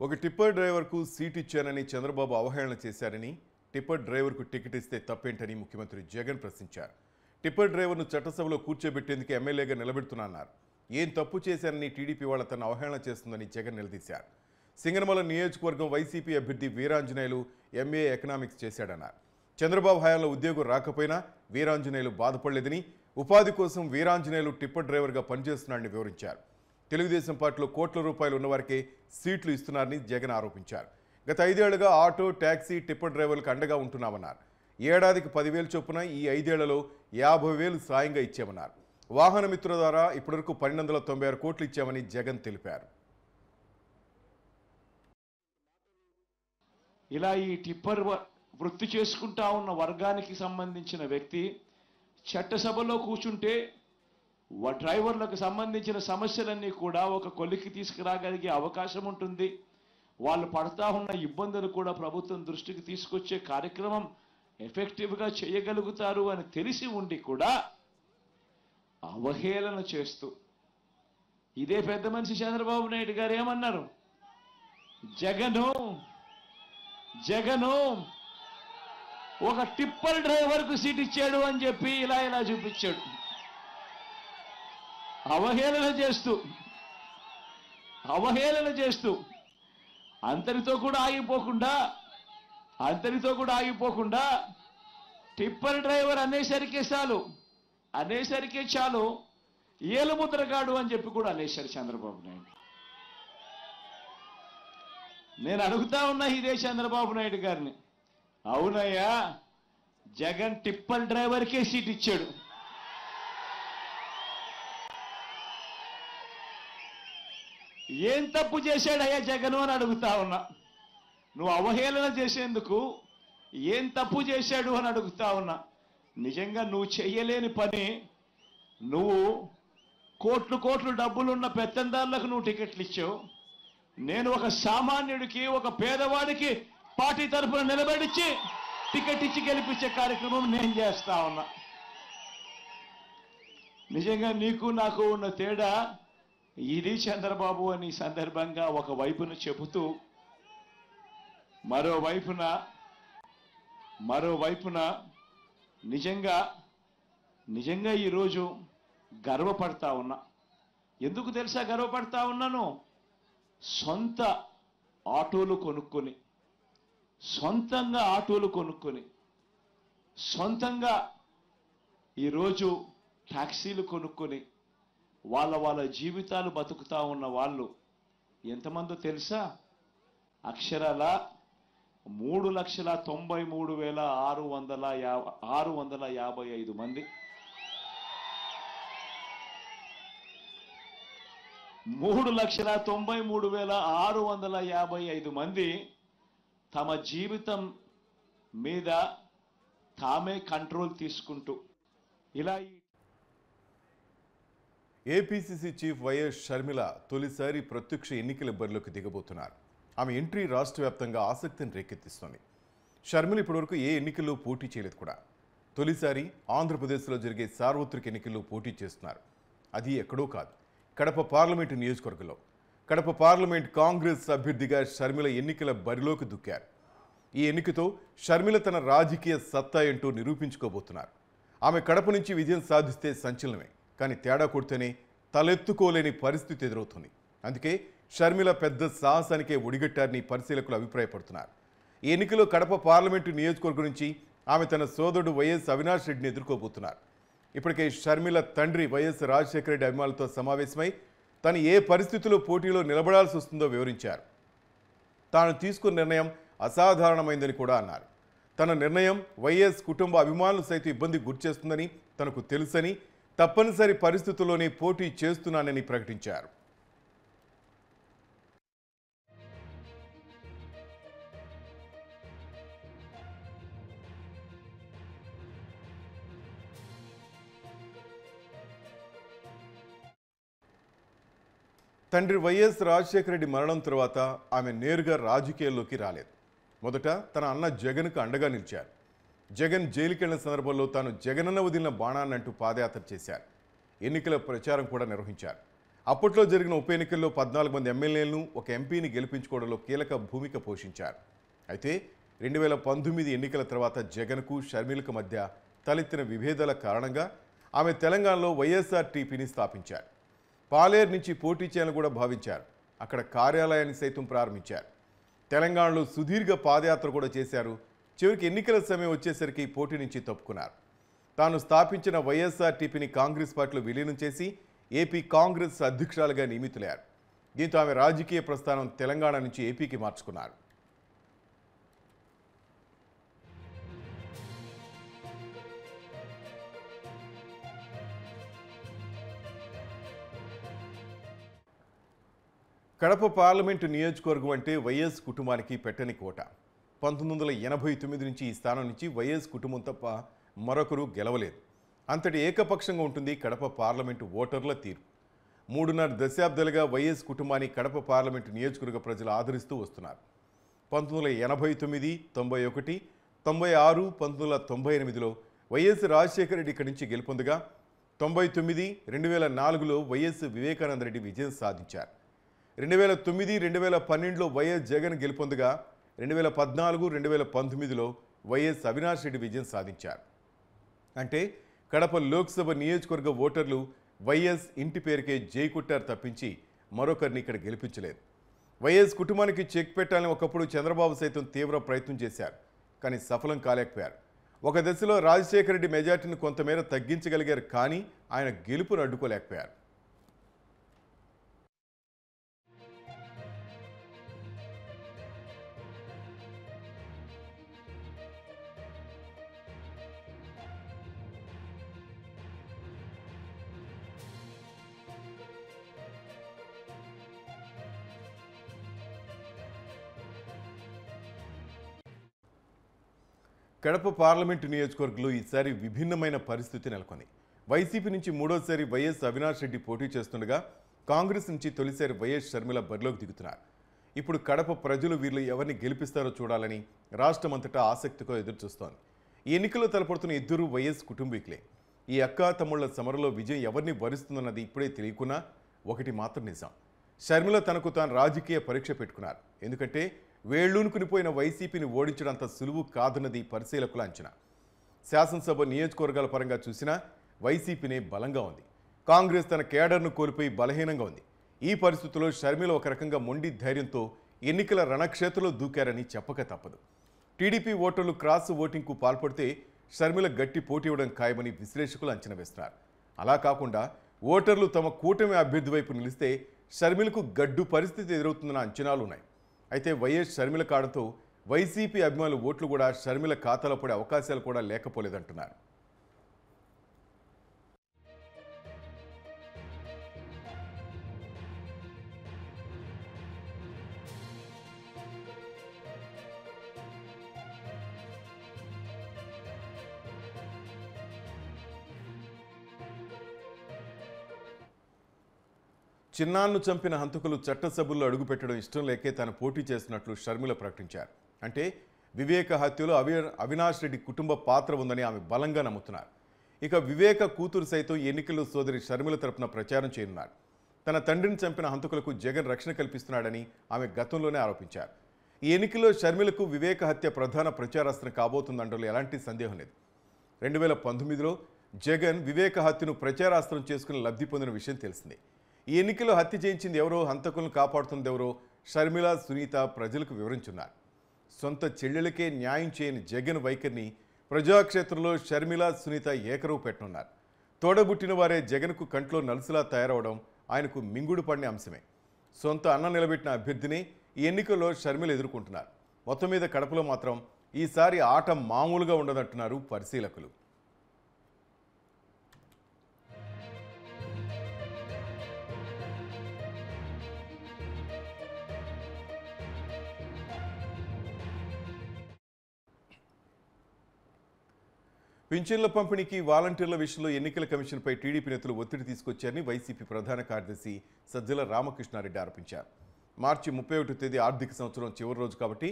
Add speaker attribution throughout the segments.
Speaker 1: ఒక టిప్పర్ డ్రైవర్కు సీట్ ఇచ్చానని చంద్రబాబు అవహేళన చేశారని, టిప్పర్ డ్రైవర్కు టికెట్ ఇస్తే తప్పేంటని ముఖ్యమంత్రి జగన్ ప్రశ్నించారు. టిప్పర్ డ్రైవర్ను చట్టసభలో కూర్చోబెట్టేందుకు ఎమ్మెల్యేగా నిలబెడుతున్నారు. ఏం తప్పు చేశారని టీడీపీ వాళ్ళ తన అవహేళన చేస్తుందని జగన్ నిలదీశారు. సింగనమల నియోజకవర్గం వైసీపీ అభ్యర్థి వీరాంజనేయులు ఎంఏ ఎకనామిక్స్ చేశాడన్నారు. చంద్రబాబు హయాంలో ఉద్యోగం రాకపోయినా వీరాంజనేయులు బాధపడలేదని, ఉపాధి కోసం వీరాంజనేయులు టిప్పర్ డ్రైవర్గా పనిచేస్తున్నాడని వివరించారు. తెలుగుదేశం పార్టీలో కోట్ల రూపాయలు ఉన్నవారికే సీట్లు ఇస్తున్నారని జగన్ ఆరోపించారు. గత 5 ఏళ్లుగా ఆటో, ట్యాక్సీ, టిప్పర్ డ్రైవర్లకు అండగా ఉంటున్నామన్నారు. ఏడాదికి 10,000 చొప్పున ఈ 5 ఏళ్లలో 50,000 సాయంగా ఇచ్చామన్నారు. వాహన మిత్రుల ద్వారా ఇప్పటివరకు 1296 కోట్లు ఇచ్చామని జగన్ తెలిపారు.
Speaker 2: ఇలా ఈ టిప్పర్ వృత్తి చేసుకుంటా ఉన్న వర్గానికి సంబంధించిన వ్యక్తి చట్టసభలో కూర్చుంటే డ్రైవర్లకు సంబంధించిన సమస్యలన్నీ కూడా ఒక కొలిక్కి తీసుకురాగలిగే అవకాశం ఉంటుంది. వాళ్ళు పడతా ఉన్న ఇబ్బందులు కూడా ప్రభుత్వం దృష్టికి తీసుకొచ్చే కార్యక్రమం ఎఫెక్టివ్గా చేయగలుగుతారు అని తెలిసి ఉండి కూడా అవహేళన చేస్తూ ఇదే పెద్ద మనిషి చంద్రబాబు నాయుడు గారు ఏమన్నారు? జగను ఒక టిప్పర్ డ్రైవర్కు సీట్ ఇచ్చాడు అని చెప్పి ఇలా చూపించాడు. అవహేళన చేస్తూ అంతటితో కూడా ఆగిపోకుండా టిప్పర్ డ్రైవర్ అనేసరికే చాలు ఏలుముద్రగాడు అని చెప్పి కూడా అనేశారు చంద్రబాబు నాయుడు. నేను అడుగుతా ఉన్నా ఇదే చంద్రబాబు నాయుడు గారిని, అవునయ్యా జగన్ టిప్పర్ డ్రైవర్కే సీట్ ఇచ్చాడు, ఏం తప్పు చేశాడయ్యా జగన్ అని అడుగుతా ఉన్నా. నువ్వు అవహేళన చేసేందుకు ఏం తప్పు చేశాడు అని అడుగుతా ఉన్నా. నిజంగా నువ్వు చెయ్యలేని పని, నువ్వు కోట్లు డబ్బులున్న పెత్తందారులకు నువ్వు టికెట్లు ఇచ్చావు. నేను ఒక సామాన్యుడికి, ఒక పేదవాడికి పార్టీ తరఫున నిలబెడిచ్చి టికెట్ ఇచ్చి గెలిపించే కార్యక్రమం నేను చేస్తా ఉన్నా. నిజంగా నీకు నాకు ఉన్న తేడా ఇది చంద్రబాబు అని సందర్భంగా ఒక వైపున చెబుతూ మరోవైపున నిజంగా ఈరోజు గర్వపడతా ఉన్నా. ఎందుకు తెలుసా గర్వపడతా ఉన్నాను? సొంత ఆటోలు కొనుక్కొని, సొంతంగా ఈరోజు ట్యాక్సీలు కొనుక్కొని వాళ్ళ జీవితాలు బతుకుతా ఉన్న వాళ్ళు ఎంతమందో తెలుసా? అక్షరాల 3,93,655 మంది. 3,93,655 మంది తమ జీవితం మీద తామే కంట్రోల్ తీసుకుంటూ ఇలా.
Speaker 1: ఏపీసీసీ చీఫ్ వైఎస్ షర్మిల తొలిసారి ప్రత్యక్ష ఎన్నికల బరిలోకి దిగబోతున్నారు. ఆమె ఎంట్రీ రాష్ట్ర వ్యాప్తంగా ఆసక్తిని రేకెత్తిస్తోంది. షర్మిల ఇప్పటివరకు ఏ ఎన్నికల్లో పోటీ చేయలేదు కూడా. తొలిసారి ఆంధ్రప్రదేశ్లో జరిగే సార్వత్రిక ఎన్నికల్లో పోటీ చేస్తున్నారు. అది ఎక్కడో కాదు, కడప పార్లమెంటు నియోజకవర్గంలో. కడప పార్లమెంట్ కాంగ్రెస్ అభ్యర్థిగా షర్మిల ఎన్నికల బరిలోకి దుక్కారు. ఈ ఎన్నికతో షర్మిల తన రాజకీయ సత్తా ఏంటో నిరూపించుకోబోతున్నారు. ఆమె కడప నుంచి విజయం సాధిస్తే సంచలనమే, కానీ తేడా కొడితేనే తలెత్తుకోలేని పరిస్థితి ఎదురవుతుంది. అందుకే షర్మిల పెద్ద సాహసానికే ఒడిగట్టారని పరిశీలకులు అభిప్రాయపడుతున్నారు. ఈ ఎన్నికలో కడప పార్లమెంటు నియోజకవర్గం నుంచి ఆమె తన సోదరుడు వైఎస్ అవినాష్ రెడ్డిని ఎదుర్కోబోతున్నారు. ఇప్పటికే షర్మిల తండ్రి వైఎస్ రాజశేఖర రెడ్డి అభిమానులతో సమావేశమై తను ఏ పరిస్థితుల్లో పోటీలో నిలబడాల్సి వస్తుందో వివరించారు. తాను తీసుకున్న నిర్ణయం అసాధారణమైందని కూడా అన్నారు. తన నిర్ణయం వైఎస్ కుటుంబ అభిమానులు సైతం ఇబ్బంది గురిచేస్తుందని తనకు తెలుసని, తప్పనిసరి పరిస్థితుల్లోనే పోటీ చేస్తున్నానని ప్రకటించారు. తండ్రి వైఎస్ రాజశేఖర రెడ్డి మరణం తర్వాత ఆమె నేరుగా రాజకీయాల్లోకి రాలేదు. మొదట తన అన్న జగన్కు అండగా నిలిచారు. జగన్ జైలుకెళ్లిన సందర్భంలో తాను జగనన్న వదిలిన బాణాన్నంటూ పాదయాత్ర చేశారు. ఎన్నికల ప్రచారం కూడా నిర్వహించారు. అప్పట్లో జరిగిన ఉప ఎన్నికల్లో 14 మంది ఎమ్మెల్యేలను ఒక ఎంపీని గెలిపించుకోవడంలో కీలక భూమిక పోషించారు. అయితే 2019 ఎన్నికల తర్వాత జగన్కు షర్మిలకు మధ్య తలెత్తిన విభేదాల కారణంగా ఆమె తెలంగాణలో వైఎస్ఆర్టీపీని స్థాపించారు. పాలేరు నుంచి పోటీ చేయాలని కూడా భావించారు. అక్కడ కార్యాలయాన్ని సైతం ప్రారంభించారు. తెలంగాణలో సుదీర్ఘ పాదయాత్ర కూడా చేశారు. చివరికి ఎన్నికల సమయం వచ్చేసరికి పోటీ నుంచి తప్పుకున్నారు. తాను స్థాపించిన వైఎస్ఆర్టీపీని కాంగ్రెస్ పార్టీలో విలీనం చేసి ఏపీ కాంగ్రెస్ అధ్యక్షురాలుగా నియమితులయ్యారు. దీంతో ఆమె రాజకీయ ప్రస్థానం తెలంగాణ నుంచి ఏపీకి మార్చుకున్నారు. కడప పార్లమెంటు నియోజకవర్గం అంటే వైఎస్ కుటుంబానికి పెట్టని కోట. 1989 నుంచి ఈ స్థానం నుంచి వైఎస్ కుటుంబం తప్ప మరొకరు గెలవలేదు. అంతటి ఏకపక్షంగా ఉంటుంది కడప పార్లమెంటు ఓటర్ల తీర్పు. 3.5 దశాబ్దాలుగా వైఎస్ కుటుంబాన్ని కడప పార్లమెంటు నియోజకవర్గ ప్రజలు ఆదరిస్తూ వస్తున్నారు. 1989, 91, 96, 1998లో వైఎస్ రాజశేఖర రెడ్డి ఇక్కడి నుంచి గెలుపొందగా 99, 2004లో వైఎస్ వివేకానంద రెడ్డి విజయం సాధించారు. 2009, 2012లో వైఎస్ జగన్ గెలుపొందగా 2014, 2019లో వైఎస్ అవినాష్ రెడ్డి విజయం సాధించారు. అంటే కడప లోక్సభ నియోజకవర్గ ఓటర్లు వైఎస్ ఇంటి పేరుకే జై కొట్టారు తప్పించి మరొకరిని ఇక్కడ గెలిపించలేదు. వైఎస్ కుటుంబానికి చెక్ పెట్టాలని ఒకప్పుడు చంద్రబాబు సైతం తీవ్ర ప్రయత్నం చేశారు. కానీ సఫలం కాలేకపోయారు. ఒక దశలో రాజశేఖర రెడ్డి మెజార్టీని కొంతమేర తగ్గించగలిగారు. కానీ ఆయన గెలుపును అడ్డుకోలేకపోయారు. కడప పార్లమెంటు నియోజకవర్గంలో ఈసారి విభిన్నమైన పరిస్థితి నెలకొంది. వైసీపీ నుంచి మూడోసారి వైఎస్ అవినాష్ రెడ్డి పోటీ చేస్తుండగా కాంగ్రెస్ నుంచి తొలిసారి వైఎస్ షర్మిల బరిలోకి దిగుతున్నారు. ఇప్పుడు కడప ప్రజలు వీళ్ళు ఎవరిని గెలిపిస్తారో చూడాలని రాష్ట్రమంతటా ఆసక్తితో ఎదురుచూస్తోంది. ఈ ఎన్నికల్లో తలపడుతున్న ఇద్దరు వైఎస్ కుటుంబీకులే. ఈ అక్కా తమ్ముళ్ల సమరంలో విజయం ఎవరిని వరిస్తుందన్నది ఇప్పుడే తెలియకున్నా ఒకటి మాత్రం నిజం, షర్మిల తనకు తాను రాజకీయ పరీక్ష పెట్టుకున్నారు. ఎందుకంటే వేళ్లూనుకునిపోయిన వైసీపీని ఓడించడంత సులువు కాదన్నది పరిశీలకుల అంచనా. శాసనసభ నియోజకవర్గాల పరంగా చూసినా వైసీపీనే బలంగా ఉంది. కాంగ్రెస్ తన కేడర్ను కోల్పోయి బలహీనంగా ఉంది. ఈ పరిస్థితుల్లో షర్మిల ఒక రకంగా మొండి ధైర్యంతో ఎన్నికల రణక్షేత్రంలో దూకారని చెప్పక తప్పదు. టీడీపీ ఓటర్లు క్రాస్ ఓటింగ్కు పాల్పడితే షర్మిల గట్టి పోటీ ఇవ్వడం ఖాయమని విశ్లేషకులు అంచనా వేస్తున్నారు. అలా కాకుండా ఓటర్లు తమ కూటమి అభ్యర్థి వైపు నిలిస్తే షర్మిలకు గడ్డు పరిస్థితి ఎదురవుతుందన్న అంచనాలు ఉన్నాయి. అయితే వైఎస్ షర్మిల కాడంతో వైసీపీ అభిమానుల ఓట్లు కూడా షర్మిల ఖాతాలో పడే అవకాశాలు కూడా లేకపోలేదంటున్నారు. చిన్నాన్ను చంపిన హంతకులు చట్టసభల్లో అడుగుపెట్టడం ఇష్టం లేకే తాను పోటీ చేస్తున్నట్లు షర్మిల ప్రకటించారు. అంటే వివేక హత్యలో అవినాష్ రెడ్డి కుటుంబ పాత్ర ఉందని ఆమె బలంగా నమ్ముతున్నారు. ఇక వివేక కూతురు సైతం ఎన్నికల్లో సోదరి షర్మిల తరపున ప్రచారం చేయనున్నారు. తన తండ్రిని చంపిన హంతకులకు జగన్ రక్షణ కల్పిస్తున్నాడని ఆమె గతంలోనే ఆరోపించారు. ఈ ఎన్నికల్లో షర్మిలకు వివేక హత్య ప్రధాన ప్రచారాస్త్రం కాబోతుందంటూ ఎలాంటి సందేహం లేదు. 2019లో జగన్ వివేక హత్యను ప్రచారాస్త్రం చేసుకుని లబ్ధి పొందిన విషయం తెలిసిందే. ఈ ఎన్నికల్లో హత్య చేయించింది ఎవరో, హంతకులను కాపాడుతుంది ఎవరో షర్మిల, సునీత ప్రజలకు వివరించున్నారు. సొంత చెల్లెలకే న్యాయం చేయని జగన్ వైఖరిని ప్రజాక్షేత్రంలో షర్మిల, సునీత ఏకరువు పెట్టనున్నారు. తోడబుట్టిన వారే జగన్కు కంట్లో నలుసులా తయారవడం ఆయనకు మింగుడు పడిన అంశమే. సొంత అన్న నిలబెట్టిన అభ్యర్థిని ఈ ఎన్నికల్లో షర్మిల ఎదుర్కొంటున్నారు. మొత్తం మీద కడపలో మాత్రం ఈసారి ఆట మామూలుగా ఉండదంటున్నారు పరిశీలకులు. పింఛన్ల పంపిణీకి వాలంటీర్ల విషయంలో ఎన్నికల కమిషన్పై టీడీపీ నేతలు ఒత్తిడి తీసుకొచ్చారని వైసీపీ ప్రధాన కార్యదర్శి సజ్జల రామకృష్ణారెడ్డి ఆరోపించారు. మార్చి 31వ తేదీ ఆర్థిక సంవత్సరం చివరి రోజు కాబట్టి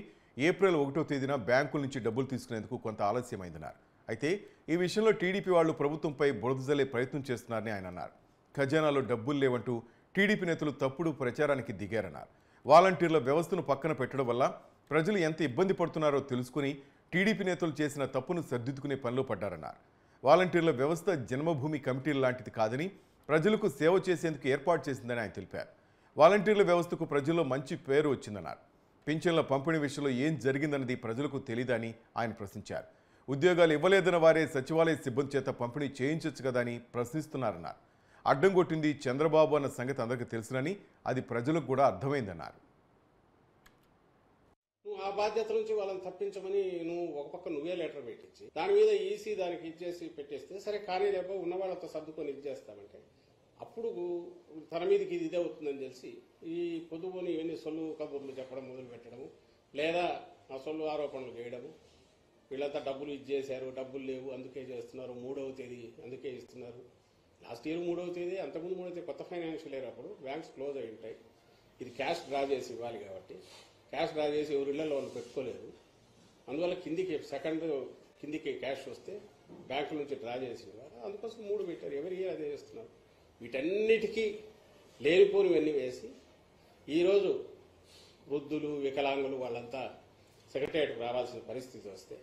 Speaker 1: ఏప్రిల్ 1వ తేదీన బ్యాంకుల నుంచి డబ్బులు తీసుకునేందుకు కొంత ఆలస్యమైందన్నారు. అయితే ఈ విషయంలో టీడీపీ వాళ్ళు ప్రభుత్వంపై బురద జల్లే ప్రయత్నం చేస్తున్నారని ఆయన అన్నారు. ఖజానాలో డబ్బులు లేవంటూ టీడీపీ నేతలు తప్పుడు ప్రచారానికి దిగారన్నారు. వాలంటీర్ల వ్యవస్థను పక్కన పెట్టడం వల్ల ప్రజలు ఎంత ఇబ్బంది పడుతున్నారో తెలుసుకుని టీడీపీ నేతలు చేసిన తప్పును సర్దిద్దుకునే పనిలో పడ్డారన్నారు. వాలంటీర్ల వ్యవస్థ జన్మభూమి కమిటీల లాంటిది కాదని, ప్రజలకు సేవ చేసేందుకు ఏర్పాటు చేసిందని ఆయన తెలిపారు. వాలంటీర్ల వ్యవస్థకు ప్రజల్లో మంచి పేరు వచ్చిందన్నారు. పింఛన్ల పంపిణీ విషయంలో ఏం జరిగిందన్నది ప్రజలకు తెలియదని ఆయన ప్రశ్నించారు. ఉద్యోగాలు ఇవ్వలేదన్న వారే సచివాలయ సిబ్బంది చేత పంపిణీ చేయించవచ్చు కదా అని ప్రశ్నిస్తున్నారన్నారు. అడ్డం కొట్టింది చంద్రబాబు అన్న సంగతి అందరికీ తెలుసునని, అది ప్రజలకు కూడా అర్థమైందన్నారు.
Speaker 3: నువ్వు ఆ బాధ్యత నుంచి వాళ్ళని తప్పించమని నువ్వు ఒక పక్క నువ్వే లెటర్ పెట్టించి దాని మీద ఈసీ దానికి ఇచ్చేసి పెట్టేస్తే సరే కానీ లేక ఉన్న వాళ్ళతో సర్దుకొని ఇచ్చేస్తామంటే అప్పుడు తన మీదకి ఇది ఇదే అవుతుందని తెలిసి ఈ పొదుపుని ఇవన్నీ సొల్లు కబుర్లు చెప్పడం మొదలు పెట్టడము, లేదా ఆ సొల్లు ఆరోపణలు చేయడము, వీళ్ళంతా డబ్బులు ఇచ్చేశారు, డబ్బులు లేవు అందుకే చేస్తున్నారు, 3వ తేదీ అందుకే ఇస్తున్నారు. లాస్ట్ ఇయర్ 3వ తేదీ, అంతకుముందు 3వ తేదీ కొత్త ఫైనాన్షియల్ ఇయర్ అప్పుడు బ్యాంక్స్ క్లోజ్ అయి ఉంటాయి. ఇది క్యాష్ డ్రా చేసి ఇవ్వాలి కాబట్టి క్యాష్ డ్రా చేసి ఎవరి ఇళ్లలో వాళ్ళు పెట్టుకోలేదు. అందువల్ల కిందికి క్యాష్ వస్తే బ్యాంకుల నుంచి డ్రా చేసి ఇవ్వాలి. అందుకోసం 3 పెట్టారు. ఎవరి ఇయర్ అదే చేస్తున్నారు. వీటన్నిటికీ లేనిపోనివన్నీ వేసి ఈరోజు వృద్ధులు, వికలాంగులు వాళ్ళంతా సెక్రటేరియట్కి రావాల్సిన పరిస్థితి వస్తే,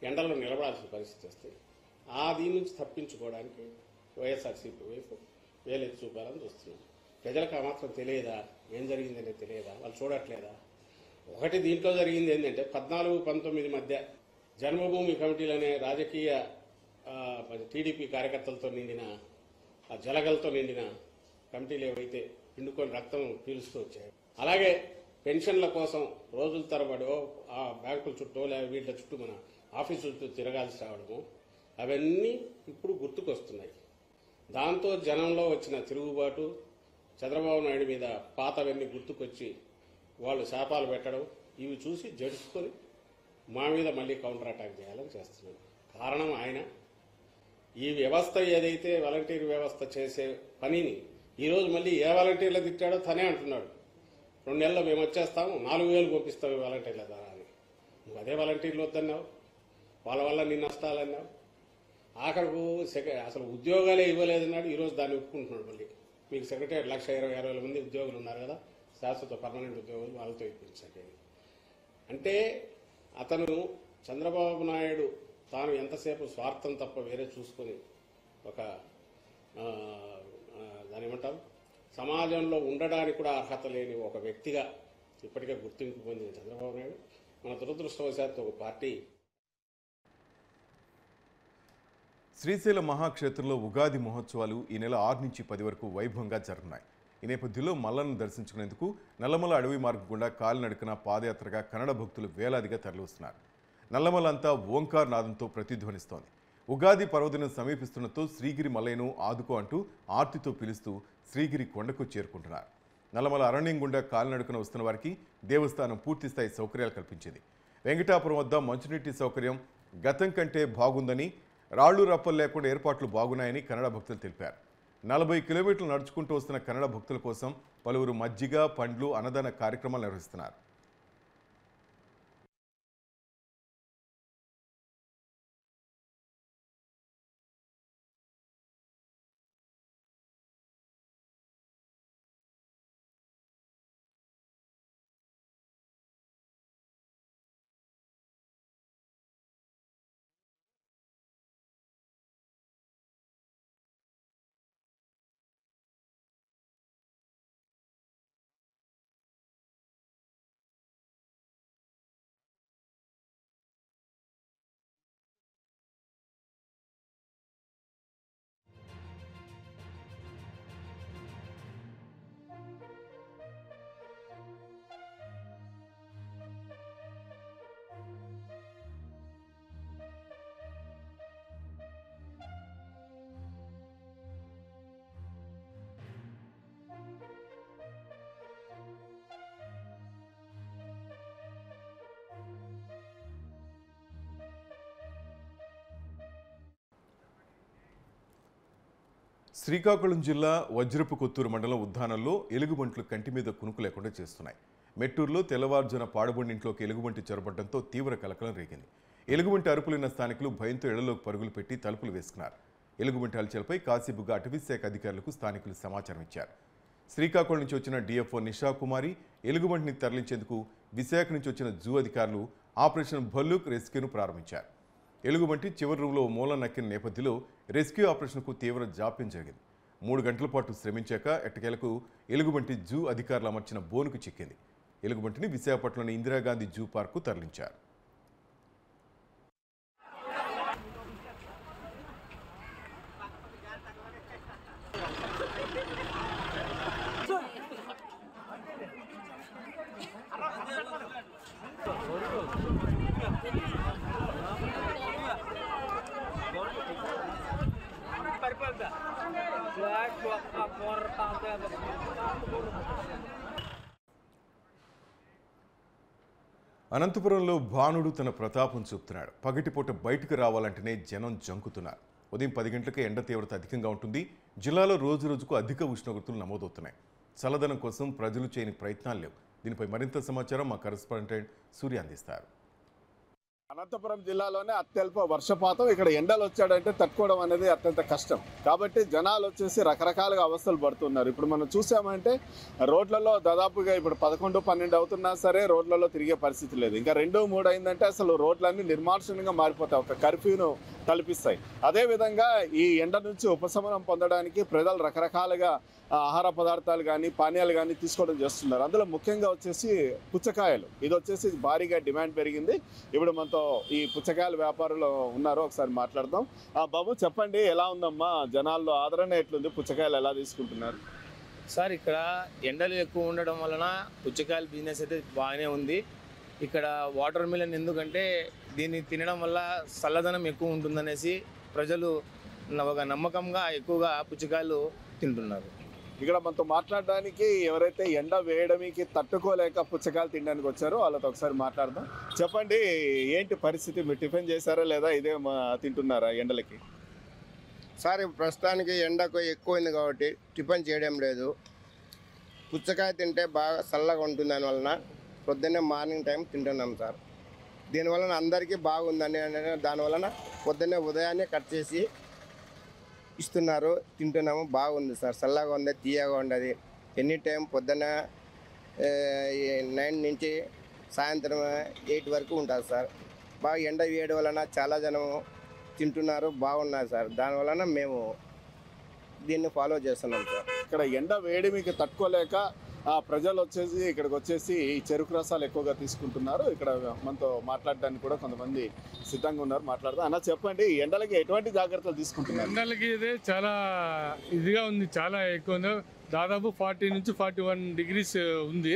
Speaker 3: ఎండల్లో నిలబడాల్సిన పరిస్థితి వస్తే దీని నుంచి తప్పించుకోవడానికి వైఎస్ఆర్సీపీ వైపు వేలెత్తి చూపాలని చూస్తున్నాం. ప్రజలకు ఆ మాత్రం తెలియదా? ఏం జరిగిందనే తెలియదా? వాళ్ళు చూడట్లేదా? ఒకటి దీంట్లో జరిగింది ఏంటంటే 14-19 మధ్య జన్మభూమి కమిటీలు అనే రాజకీయ టీడీపీ కార్యకర్తలతో నిండిన ఆ జలగలతో నిండిన కమిటీలు ఏవైతే పిండుకొని రక్తం పీలుస్తూ వచ్చాయి, అలాగే పెన్షన్ల కోసం రోజుల తరబడి ఆ బ్యాంకుల చుట్టూ లేదా వీళ్ళ చుట్టూ మన ఆఫీసు చుట్టూ తిరగాల్సి రావడము, అవన్నీ ఇప్పుడు గుర్తుకొస్తున్నాయి. దాంతో జనంలో వచ్చిన తిరుగుబాటు, చంద్రబాబు నాయుడు మీద పాతవన్నీ గుర్తుకొచ్చి వాళ్ళు శాపాలు పెట్టడం, ఇవి చూసి జడుచుకొని మా మీద మళ్ళీ కౌంటర్ అటాక్ చేయాలని చేస్తున్నాడు. కారణం ఆయన ఈ వ్యవస్థ ఏదైతే వాలంటీర్ వ్యవస్థ చేసే పనిని ఈరోజు మళ్ళీ ఏ వాలంటీర్లు తిట్టాడో తనే అంటున్నాడు. 2 నెలల్లో మేము వచ్చేస్తాము, 4,000 పంపిస్తాము వాలంటీర్ల ద్వారా అని. నువ్వు అదే వాలంటీర్లు వద్దన్నావు, వాళ్ళ వల్ల నీ నష్టాలన్నావు. ఆఖరకు అసలు ఉద్యోగాలే ఇవ్వలేదన్నాడు. ఈరోజు దాన్ని ఒప్పుకుంటున్నాడు. మళ్ళీ మీకు సెక్రటరీ 1,20,000 మంది ఉద్యోగులు ఉన్నారు కదా, శాశ్వత పర్మనెంట్ ఉద్యోగులు, వాళ్ళతో ఇప్పించండి. అంటే అతను చంద్రబాబు నాయుడు తాను ఎంతసేపు స్వార్థం తప్ప వేరే చూసుకొని ఒక దాని ఏమంటారు సమాజంలో ఉండడానికి కూడా అర్హత లేని ఒక వ్యక్తిగా ఇప్పటికే గుర్తింపు పొందిన చంద్రబాబు నాయుడు మన దురదృష్టవశాత్తు ఒక పార్టీ.
Speaker 1: శ్రీశైల మహాక్షేత్రంలో ఉగాది మహోత్సవాలు ఈ నెల 6 నుంచి 10 వరకు వైభవంగా జరుగుతున్నాయి. ఈ నేపథ్యంలో మల్లను దర్శించుకునేందుకు నల్లమల అడవి మార్గం గుండా కాలినడకన పాదయాత్రగా కన్నడ భక్తులు వేలాదిగా తరలివస్తున్నారు. నల్లమల అంతా ఓంకార్ నాదంతో ప్రతిధ్వనిస్తోంది. ఉగాది పర్వదినం సమీపిస్తున్నతో శ్రీగిరి మల్లయ్యను ఆదుకో అంటూ ఆర్తితో పిలుస్తూ శ్రీగిరి కొండకు చేరుకుంటున్నారు. నల్లమల అరణ్యం గుండా కాలినడకన వస్తున్న వారికి దేవస్థానం పూర్తిస్థాయి సౌకర్యాలు కల్పించింది. వెంకటాపురం వద్ద మంచినీటి సౌకర్యం గతం కంటే బాగుందని, రాళ్లు రప్పలు లేకుండా ఏర్పాట్లు బాగున్నాయని కన్నడ భక్తులు తెలిపారు. 40 కిలోమీటర్లు నడుచుకుంటూ వస్తున్న కన్నడ భక్తుల కోసం పలువురు మజ్జిగ, పండ్లు, అన్నదాన కార్యక్రమాలు నిర్వహిస్తున్నారు. శ్రీకాకుళం జిల్లా వజ్రపు కొత్తూరు మండలం ఉద్దానంలో ఎలుగుబంట్లు కంటి మీద కునుకు లేకుండా చేస్తున్నాయి. మెట్టూరులో తెల్లవారుజామున పాడుబడి ఇంట్లోకి ఎలుగుబంటి చొరబడడంతో తీవ్ర కలకలం రేగింది. ఎలుగుబంటి అరుపులున్న స్థానికులు భయంతో ఇళ్లలోకి పరుగులు పెట్టి తలుపులు వేసుకున్నారు. ఎలుగుబంటి హల్చల్పై కాశీబుగ్గ అటవీశాఖ అధికారులకు స్థానికులు సమాచారం ఇచ్చారు. శ్రీకాకుళం నుంచి వచ్చిన డిఎఫ్ఓ నిషా కుమారి ఎలుగుబంటిని తరలించేందుకు విశాఖ నుంచి వచ్చిన జూ అధికారులు ఆపరేషన్ భల్లూక్ రెస్క్యూను ప్రారంభించారు. ఎలుగుబంటి చివరి రూమ్లో మూల నక్కిన నేపథ్యంలో రెస్క్యూ ఆపరేషన్కు తీవ్ర జాప్యం జరిగింది. 3 గంటల పాటు శ్రమించాక ఎట్టకేలకు ఎలుగుబంటి జూ అధికారులు అమర్చిన బోనుకు చిక్కింది. ఎలుగుబంటిని విశాఖపట్నంలోని ఇందిరాగాంధీ జూ పార్కు తరలించారు. అనంతపురంలో భానుడు తన ప్రతాపం చూపుతున్నాడు. పగటిపూట బయటకు రావాలంటేనే జనం జంకుతున్నారు. ఉదయం 10 గంటలకే ఎండ తీవ్రత అధికంగా ఉంటుంది. జిల్లాలో రోజు రోజుకు అధిక ఉష్ణోగ్రతలు నమోదవుతున్నాయి. చల్లదనం కోసం ప్రజలు చేయని ప్రయత్నాలు లేవు. దీనిపై మరింత సమాచారం మా కరెస్పాండెంట్ సూర్య అందిస్తారు.
Speaker 4: అనంతపురం జిల్లాలోనే అత్యల్ప వర్షపాతం. ఇక్కడ ఎండలు వచ్చాడంటే తట్టుకోవడం అనేది అత్యంత కష్టం. కాబట్టి జనాలు వచ్చేసి రకరకాలుగా అవస్థలు పడుతున్నారు. ఇప్పుడు మనం చూసామంటే రోడ్లలో దాదాపుగా ఇప్పుడు 11-12 అవుతున్నా సరే రోడ్లలో తిరిగే పరిస్థితి లేదు. ఇంకా 2-3 అయిందంటే అసలు రోడ్లన్నీ నిర్మానుష్యంగా మారిపోతాయి, ఒక కర్ఫ్యూను కల్పిస్తాయి. అదేవిధంగా ఈ ఎండ నుంచి ఉపశమనం పొందడానికి ప్రజలు రకరకాలుగా ఆహార పదార్థాలు కానీ పానీయాలు కానీ తీసుకోవడం చేస్తున్నారు. అందులో ముఖ్యంగా వచ్చేసి పుచ్చకాయలు. ఇది వచ్చేసి భారీగా డిమాండ్ పెరిగింది. ఇప్పుడు మనతో ఈ పుచ్చకాయల వ్యాపారులు ఉన్నారు, ఒకసారి మాట్లాడదాం. బాబు చెప్పండి, ఎలా ఉందమ్మా, జనాల్లో ఆదరణ ఎట్లుంది, పుచ్చకాయలు ఎలా తీసుకుంటున్నారు?
Speaker 5: సార్ ఇక్కడ ఎండలు ఎక్కువ ఉండడం వలన పుచ్చకాయల బిజినెస్ అయితే బాగానే ఉంది. ఇక్కడ వాటర్ మిలన్ ఎందుకంటే దీన్ని తినడం వల్ల చల్లదనం ఎక్కువ ఉంటుందనేసి ప్రజలు ఒక నమ్మకంగా ఎక్కువగా పుచ్చకాయలు తింటున్నారు.
Speaker 4: ఇక్కడ మనతో మాట్లాడడానికి ఎవరైతే ఎండ వేయడానికి తట్టుకోలేక పుచ్చకాయలు తినడానికి వచ్చారో వాళ్ళతో ఒకసారి మాట్లాడదాం. చెప్పండి, ఏంటి పరిస్థితి, మీరు టిఫిన్ చేశారా లేదా ఇదే తింటున్నారా ఎండలకి?
Speaker 6: సార్ ప్రస్తుతానికి ఎండకు ఎక్కువైంది కాబట్టి టిఫిన్ చేయడం లేదు. పుచ్చకాయ తింటే బాగా చల్లగా ఉంటుంది, దానివలన పొద్దున్నే మార్నింగ్ టైం తింటున్నాం సార్. దీనివలన అందరికీ బాగుందని దానివలన పొద్దున్నే ఉదయాన్నే కట్ చేసి ఇస్తున్నారు, తింటున్నాము. బాగుంది సార్, చల్లగా ఉంది, తీయగా ఉండదు. ఎనీ టైం పొద్దున్న 9 నుంచి సాయంత్రం 8 వరకు ఉంటుంది సార్. బాగా ఎండ వేయడం వలన చాలా జనం తింటున్నారు, బాగున్నారు సార్. దానివలన మేము దీన్ని ఫాలో చేస్తున్నాం సార్.
Speaker 4: ఇక్కడ ఎండ వేడిమికి తట్టుకోలేక ప్రజలు వచ్చేసి ఇక్కడికి వచ్చేసి ఈ చెరుకు రసాలు ఎక్కువగా తీసుకుంటున్నారు. ఇక్కడ మనతో మాట్లాడడానికి కూడా కొంతమంది సిద్ధంగా ఉన్నారు, మాట్లాడదాం. అన్న చెప్పండి, ఎండలకి ఎటువంటి జాగ్రత్తలు తీసుకుంటున్నారు?
Speaker 7: ఎండలకి ఇదే చాలా ఇదిగా ఉంది, చాలా ఎక్కువ ఉంది. దాదాపు 40 నుంచి 41 డిగ్రీస్ ఉంది.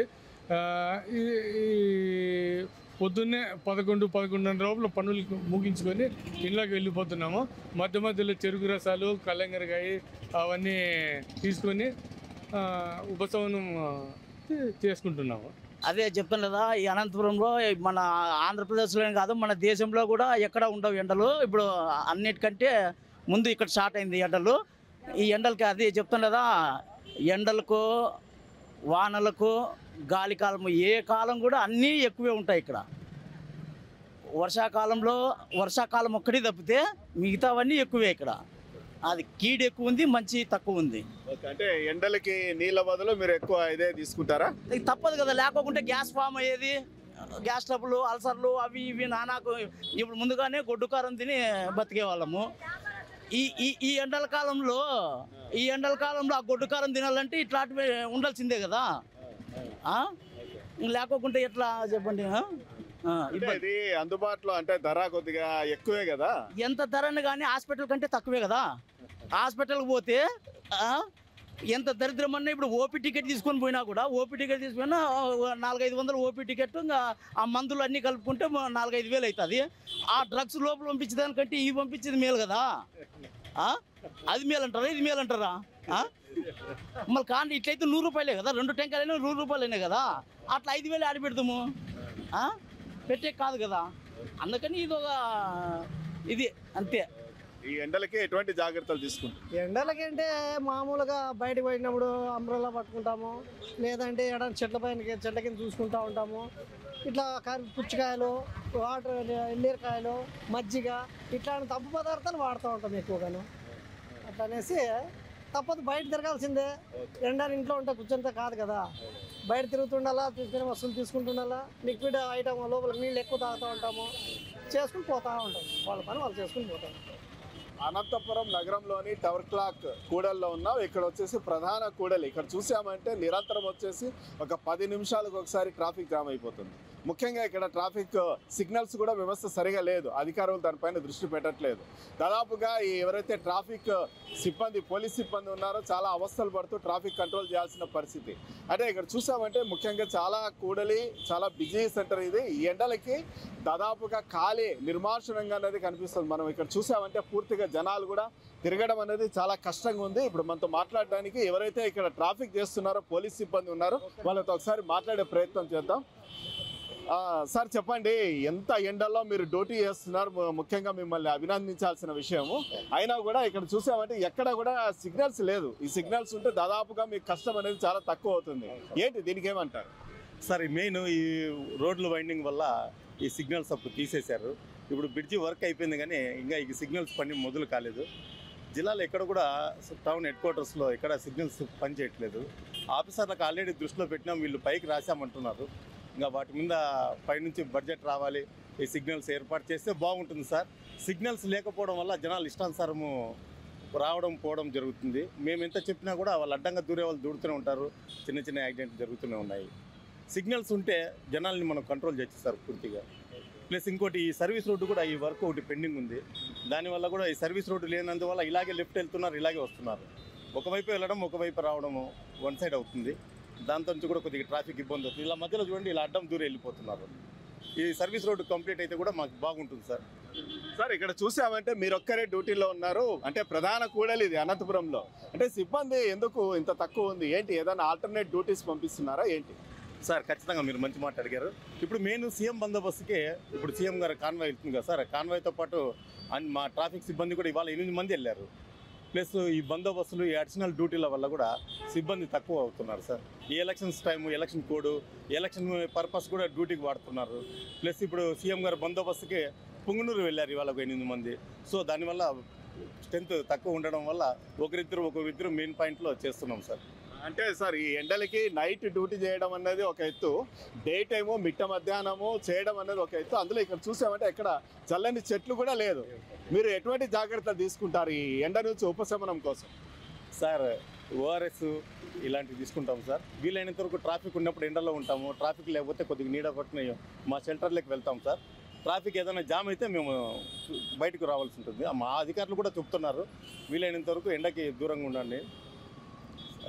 Speaker 7: పొద్దున్నే 11-11:30 లోపల పనులు ముగించుకొని ఇళ్ళకి వెళ్ళిపోతున్నాము. మధ్య మధ్యలో చెరుకు రసాలు, కల్లంగరకాయ అవన్నీ తీసుకొని ఉపశమనం చేసుకుంటున్నాము.
Speaker 8: అదే చెప్తాను కదా, ఈ అనంతపురంలో మన ఆంధ్రప్రదేశ్లోనే కాదు మన దేశంలో కూడా ఎక్కడ ఉండవు ఎండలు. ఇప్పుడు అన్నిటికంటే ముందు ఇక్కడ స్టార్ట్ అయింది ఎండలు. ఈ ఎండలకి అదే చెప్తాను కదా, ఎండలకు వానలకు గాలి కాలం ఏ కాలం కూడా అన్నీ ఎక్కువే ఉంటాయి ఇక్కడ. వర్షాకాలం ఒక్కటి తప్పితే మిగతావన్నీ ఎక్కువే ఇక్కడ. అది కీడు ఎక్కువ ఉంది, మంచి తక్కువ ఉంది.
Speaker 4: అంటే ఎండలకి నీళ్ళ బదులు మీరు ఎక్కువ ఇదే తీసుకుంటారా?
Speaker 8: తప్పదు కదా, లేకపోతే గ్యాస్ ఫామ్ అయ్యేది, గ్యాస్ ట్రబుల్, అల్సర్లు అవి ఇవి నానాకు. ఇప్పుడు ముందుగానే గొడ్డు కారం తిని బతికే వాళ్ళము. ఈ ఎండల కాలంలో ఆ గొడ్డు కారం తినాలంటే ఇట్లాంటివి ఉండాల్సిందే కదా. లేకపోతే ఎట్లా చెప్పండి.
Speaker 4: ఇది అందుబాటులో అంటే ధర కొద్దిగా ఎక్కువే కదా.
Speaker 8: ఎంత ధరని కానీ హాస్పిటల్ కంటే తక్కువే కదా. హాస్పిటల్కి పోతే ఎంత దరిద్రమన్నా ఇప్పుడు ఓపీ టికెట్ తీసుకొని పోయినా కూడా, ఓపీ టికెట్ తీసుకున్నా 400-500 ఓపీ టికెట్, ఇంకా ఆ మందులు అన్నీ కలుపుకుంటే 4-5 వేలు అవుతుంది. ఆ డ్రగ్స్ లోపల పంపించేదానికంటే ఇవి పంపించేది మేలు కదా. అది మేలు అంటారా, ఇది మేలు అంటారా? మళ్ళీ కానీ ఇట్లయితే 100 రూపాయలే కదా, 2 టెంకాయలైనా 100 రూపాయలైనా కదా. అట్లా 5 వేలు ఆడి పెడతాము, పెట్టే కాదు కదా. అందుకని ఇది అంతే.
Speaker 4: ఈ ఎండలకి ఎటువంటి జాగ్రత్తలు తీసుకుంటాం?
Speaker 9: ఎండలకంటే మామూలుగా బయటకు పోయినప్పుడు అంబ్రెల్లా పట్టుకుంటాము, లేదంటే ఎక్కడ చెట్ల కింద చూసుకుంటూ ఉంటాము. ఇట్లా పుచ్చకాయలు, వాటర్, నీరకాయలు, మజ్జిగ ఇట్లాంటి తప్పు పదార్థాలు వాడుతూ ఉంటాం ఎక్కువగాను. అట్లా అనేసి తప్పదు, బయట తిరగాల్సిందే. ఎండ ఇంట్లో ఉంటే కూర్చొనితే కాదు కదా, బయట తిరుగుతుండాలా, తీసుకునే వస్తువులు తీసుకుంటుండాలా, లిక్విడ్ ఐటమ్ లోపల నీళ్ళు ఎక్కువ తాగుతూ ఉంటాము, చేసుకుని పోతూ ఉంటాం, వాళ్ళ పని వాళ్ళు చేసుకుని పోతాం.
Speaker 4: అనంతపురం నగరంలోని టవర్ క్లాక్ కూడల్లో ఉన్నాం. ఇక్కడ వచ్చేసి ప్రధాన కూడలి. ఇక్కడ చూసామంటే నిరంతరం వచ్చేసి ఒక 10 నిమిషాలకు ఒకసారి ట్రాఫిక్ జామ్ అయిపోతుంది. ముఖ్యంగా ఇక్కడ ట్రాఫిక్ సిగ్నల్స్ కూడా వ్యవస్థ సరిగా లేదు, అధికారులు దానిపైన దృష్టి పెట్టట్లేదు. దాదాపుగా ఎవరైతే ట్రాఫిక్ సిబ్బంది, పోలీస్ సిబ్బంది ఉన్నారో చాలా అవస్థలు పడుతూ ట్రాఫిక్ కంట్రోల్ చేయాల్సిన పరిస్థితి. అంటే ఇక్కడ చూసామంటే ముఖ్యంగా చాలా కూడలి, చాలా బిజీ సెంటర్ ఇది. ఈ ఎండలకి దాదాపుగా ఖాళీ నిర్మానుషంగా అనేది కనిపిస్తుంది. మనం ఇక్కడ చూసామంటే పూర్తిగా జనాలు కూడా తిరగడం అనేది చాలా కష్టంగా ఉంది. ఇప్పుడు మనతో మాట్లాడడానికి ఎవరైతే ఇక్కడ ట్రాఫిక్ చేస్తున్నారో పోలీస్ సిబ్బంది ఉన్నారో వాళ్ళతో ఒకసారి మాట్లాడే ప్రయత్నం చేద్దాం. సార్ చెప్పండి, ఎంత ఎండల్లో మీరు డ్యూటీ చేస్తున్నారు? ముఖ్యంగా మిమ్మల్ని అభినందించాల్సిన విషయము. అయినా కూడా ఇక్కడ చూసామంటే ఎక్కడ కూడా సిగ్నల్స్ లేదు. ఈ సిగ్నల్స్ ఉంటే దాదాపుగా మీకు కష్టం అనేది చాలా తక్కువ అవుతుంది. ఏంటి దీనికి ఏమంటారు?
Speaker 10: సార్ మెయిన్ ఈ రోడ్ల వైండింగ్ వల్ల ఈ సిగ్నల్స్ అప్పుడు తీసేశారు. ఇప్పుడు బ్రిడ్జి వర్క్ అయిపోయింది కానీ ఇంకా ఈ సిగ్నల్స్ పని మొదలు కాలేదు. జిల్లాలో ఎక్కడ కూడా టౌన్ హెడ్ క్వార్టర్స్లో ఎక్కడ సిగ్నల్స్ పనిచేయట్లేదు. ఆఫీసర్లకు ఆల్రెడీ దృష్టిలో పెట్టినాం, వీళ్ళు పైకి రాశామంటున్నారు. ఇంకా వాటి మీద పైనుంచి బడ్జెట్ రావాలి, ఈ సిగ్నల్స్ ఏర్పాటు చేస్తే బాగుంటుంది సార్. సిగ్నల్స్ లేకపోవడం వల్ల జనాలు ఇష్టానుసారము రావడం పోవడం జరుగుతుంది. మేము ఎంత చెప్పినా కూడా వాళ్ళు అడ్డంగా దూరే వాళ్ళు దూరుతూనే ఉంటారు, చిన్న చిన్న యాక్సిడెంట్లు జరుగుతూనే ఉన్నాయి. సిగ్నల్స్ ఉంటే జనాల్ని మనం కంట్రోల్ చేయొచ్చు సార్ పూర్తిగా. ప్లస్ ఇంకోటి ఈ సర్వీస్ రోడ్డు కూడా ఈ వర్క్ ఒకటి పెండింగ్ ఉంది. దానివల్ల కూడా ఈ సర్వీస్ రోడ్డు లేనందువల్ల ఇలాగే లెఫ్ట్ వెళ్తున్నారు, ఇలాగే వస్తున్నారు. ఒకవైపు వెళ్ళడం ఒకవైపు రావడము వన్ సైడ్ అవుతుంది. దాంతో నుంచి కూడా కొద్దిగా ట్రాఫిక్ ఇబ్బంది అవుతుంది. ఇలా మధ్యలో చూడండి, ఇలా అడ్డం దూరం వెళ్ళిపోతున్నారు. ఈ సర్వీస్ రోడ్డు కంప్లీట్ అయితే కూడా మాకు బాగుంటుంది సార్.
Speaker 4: సార్ ఇక్కడ చూసామంటే మీరు ఒక్కరే డ్యూటీలో ఉన్నారు. అంటే ప్రధాన కూడలి ఇది అనంతపురంలో. అంటే సిబ్బంది ఎందుకు ఇంత తక్కువ ఉంది? ఏంటి ఏదైనా ఆల్టర్నేట్ డ్యూటీస్ పంపిస్తున్నారా ఏంటి?
Speaker 10: సార్ ఖచ్చితంగా మీరు మంచి మాట అడిగారు. ఇప్పుడు మెయిన్ సీఎం బందోబస్తుకే ఇప్పుడు సీఎం గారు కాన్వాయ్ వెళ్తుంది కదా సార్. కాన్వాయ్తో పాటు మా ట్రాఫిక్ సిబ్బంది కూడా ఇవాళ 8 మంది వెళ్ళారు. ప్లస్ ఈ బందోబస్తులు, ఈ అడిషనల్ డ్యూటీల వల్ల కూడా సిబ్బంది తక్కువ అవుతున్నారు సార్. ఈ elections time, election code, election purpose కూడా డ్యూటీకి వాడుతున్నారు. ప్లస్ ఇప్పుడు సీఎం గారు బందోబస్తుకి పుంగనూరు వెళ్ళారు ఇవాళ ఒక 8 మంది. సో దానివల్ల స్ట్రెంత్ తక్కువ ఉండడం వల్ల ఒకరిద్దరు మెయిన్ పాయింట్లో చేస్తున్నాం సార్.
Speaker 4: అంటే సార్ ఈ ఎండలకి నైట్ డ్యూటీ చేయడం అనేది ఒక ఎత్తు, డే టైము మిట్ట మధ్యాహ్నము చేయడం అనేది ఒక ఎత్తు. అందులో ఇక్కడ చూసామంటే ఎక్కడ చల్లని చెట్లు కూడా లేదు. మీరు ఎటువంటి జాగ్రత్తలు తీసుకుంటారు ఈ ఎండ నుంచి ఉపశమనం కోసం?
Speaker 10: సార్ ఓఆర్ఎస్ ఇలాంటివి తీసుకుంటాం సార్. వీలైనంత వరకు ట్రాఫిక్ ఉన్నప్పుడు ఎండలో ఉంటాము, ట్రాఫిక్ లేకపోతే కొద్దిగా నీడ పట్టిన మా షెల్టర్లోకి వెళ్తాం సార్. ట్రాఫిక్ ఏదైనా జామ్ అయితే మేము బయటకు రావాల్సి ఉంటుంది. మా అధికారులు కూడా చెప్తున్నారు వీలైనంత వరకు ఎండకి దూరంగా ఉండండి.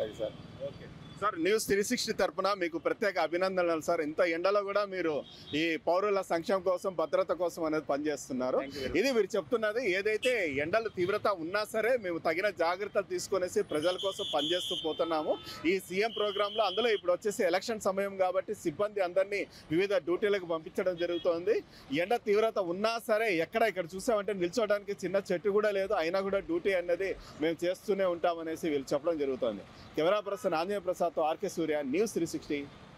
Speaker 10: అది సార్.
Speaker 4: ఓకే సార్, న్యూస్ 360 తరఫున మీకు ప్రత్యేక అభినందనలు సార్. ఇంత ఎండలో కూడా మీరు ఈ పౌరుల సంక్షేమం కోసం, భద్రత కోసం అనేది పనిచేస్తున్నారు. ఇది మీరు చెప్తున్నది. ఏదైతే ఎండల తీవ్రత ఉన్నా సరే మేము తగిన జాగ్రత్తలు తీసుకునేసి ప్రజల కోసం పనిచేస్తూ పోతున్నాము ఈ సీఎం ప్రోగ్రాంలో. అందులో ఇప్పుడు వచ్చేసి ఎలక్షన్ సమయం కాబట్టి సిబ్బంది అందరినీ వివిధ డ్యూటీలకు పంపించడం జరుగుతోంది. ఎండ తీవ్రత ఉన్నా సరే ఇక్కడ చూసామంటే నిల్చోవడానికి చిన్న చెట్టు కూడా లేదు, అయినా కూడా డ్యూటీ అనేది మేము చేస్తూనే ఉంటామనేసి వీళ్ళు చెప్పడం జరుగుతుంది. Camera person Anjaneya Prasad, RK Surya, news 360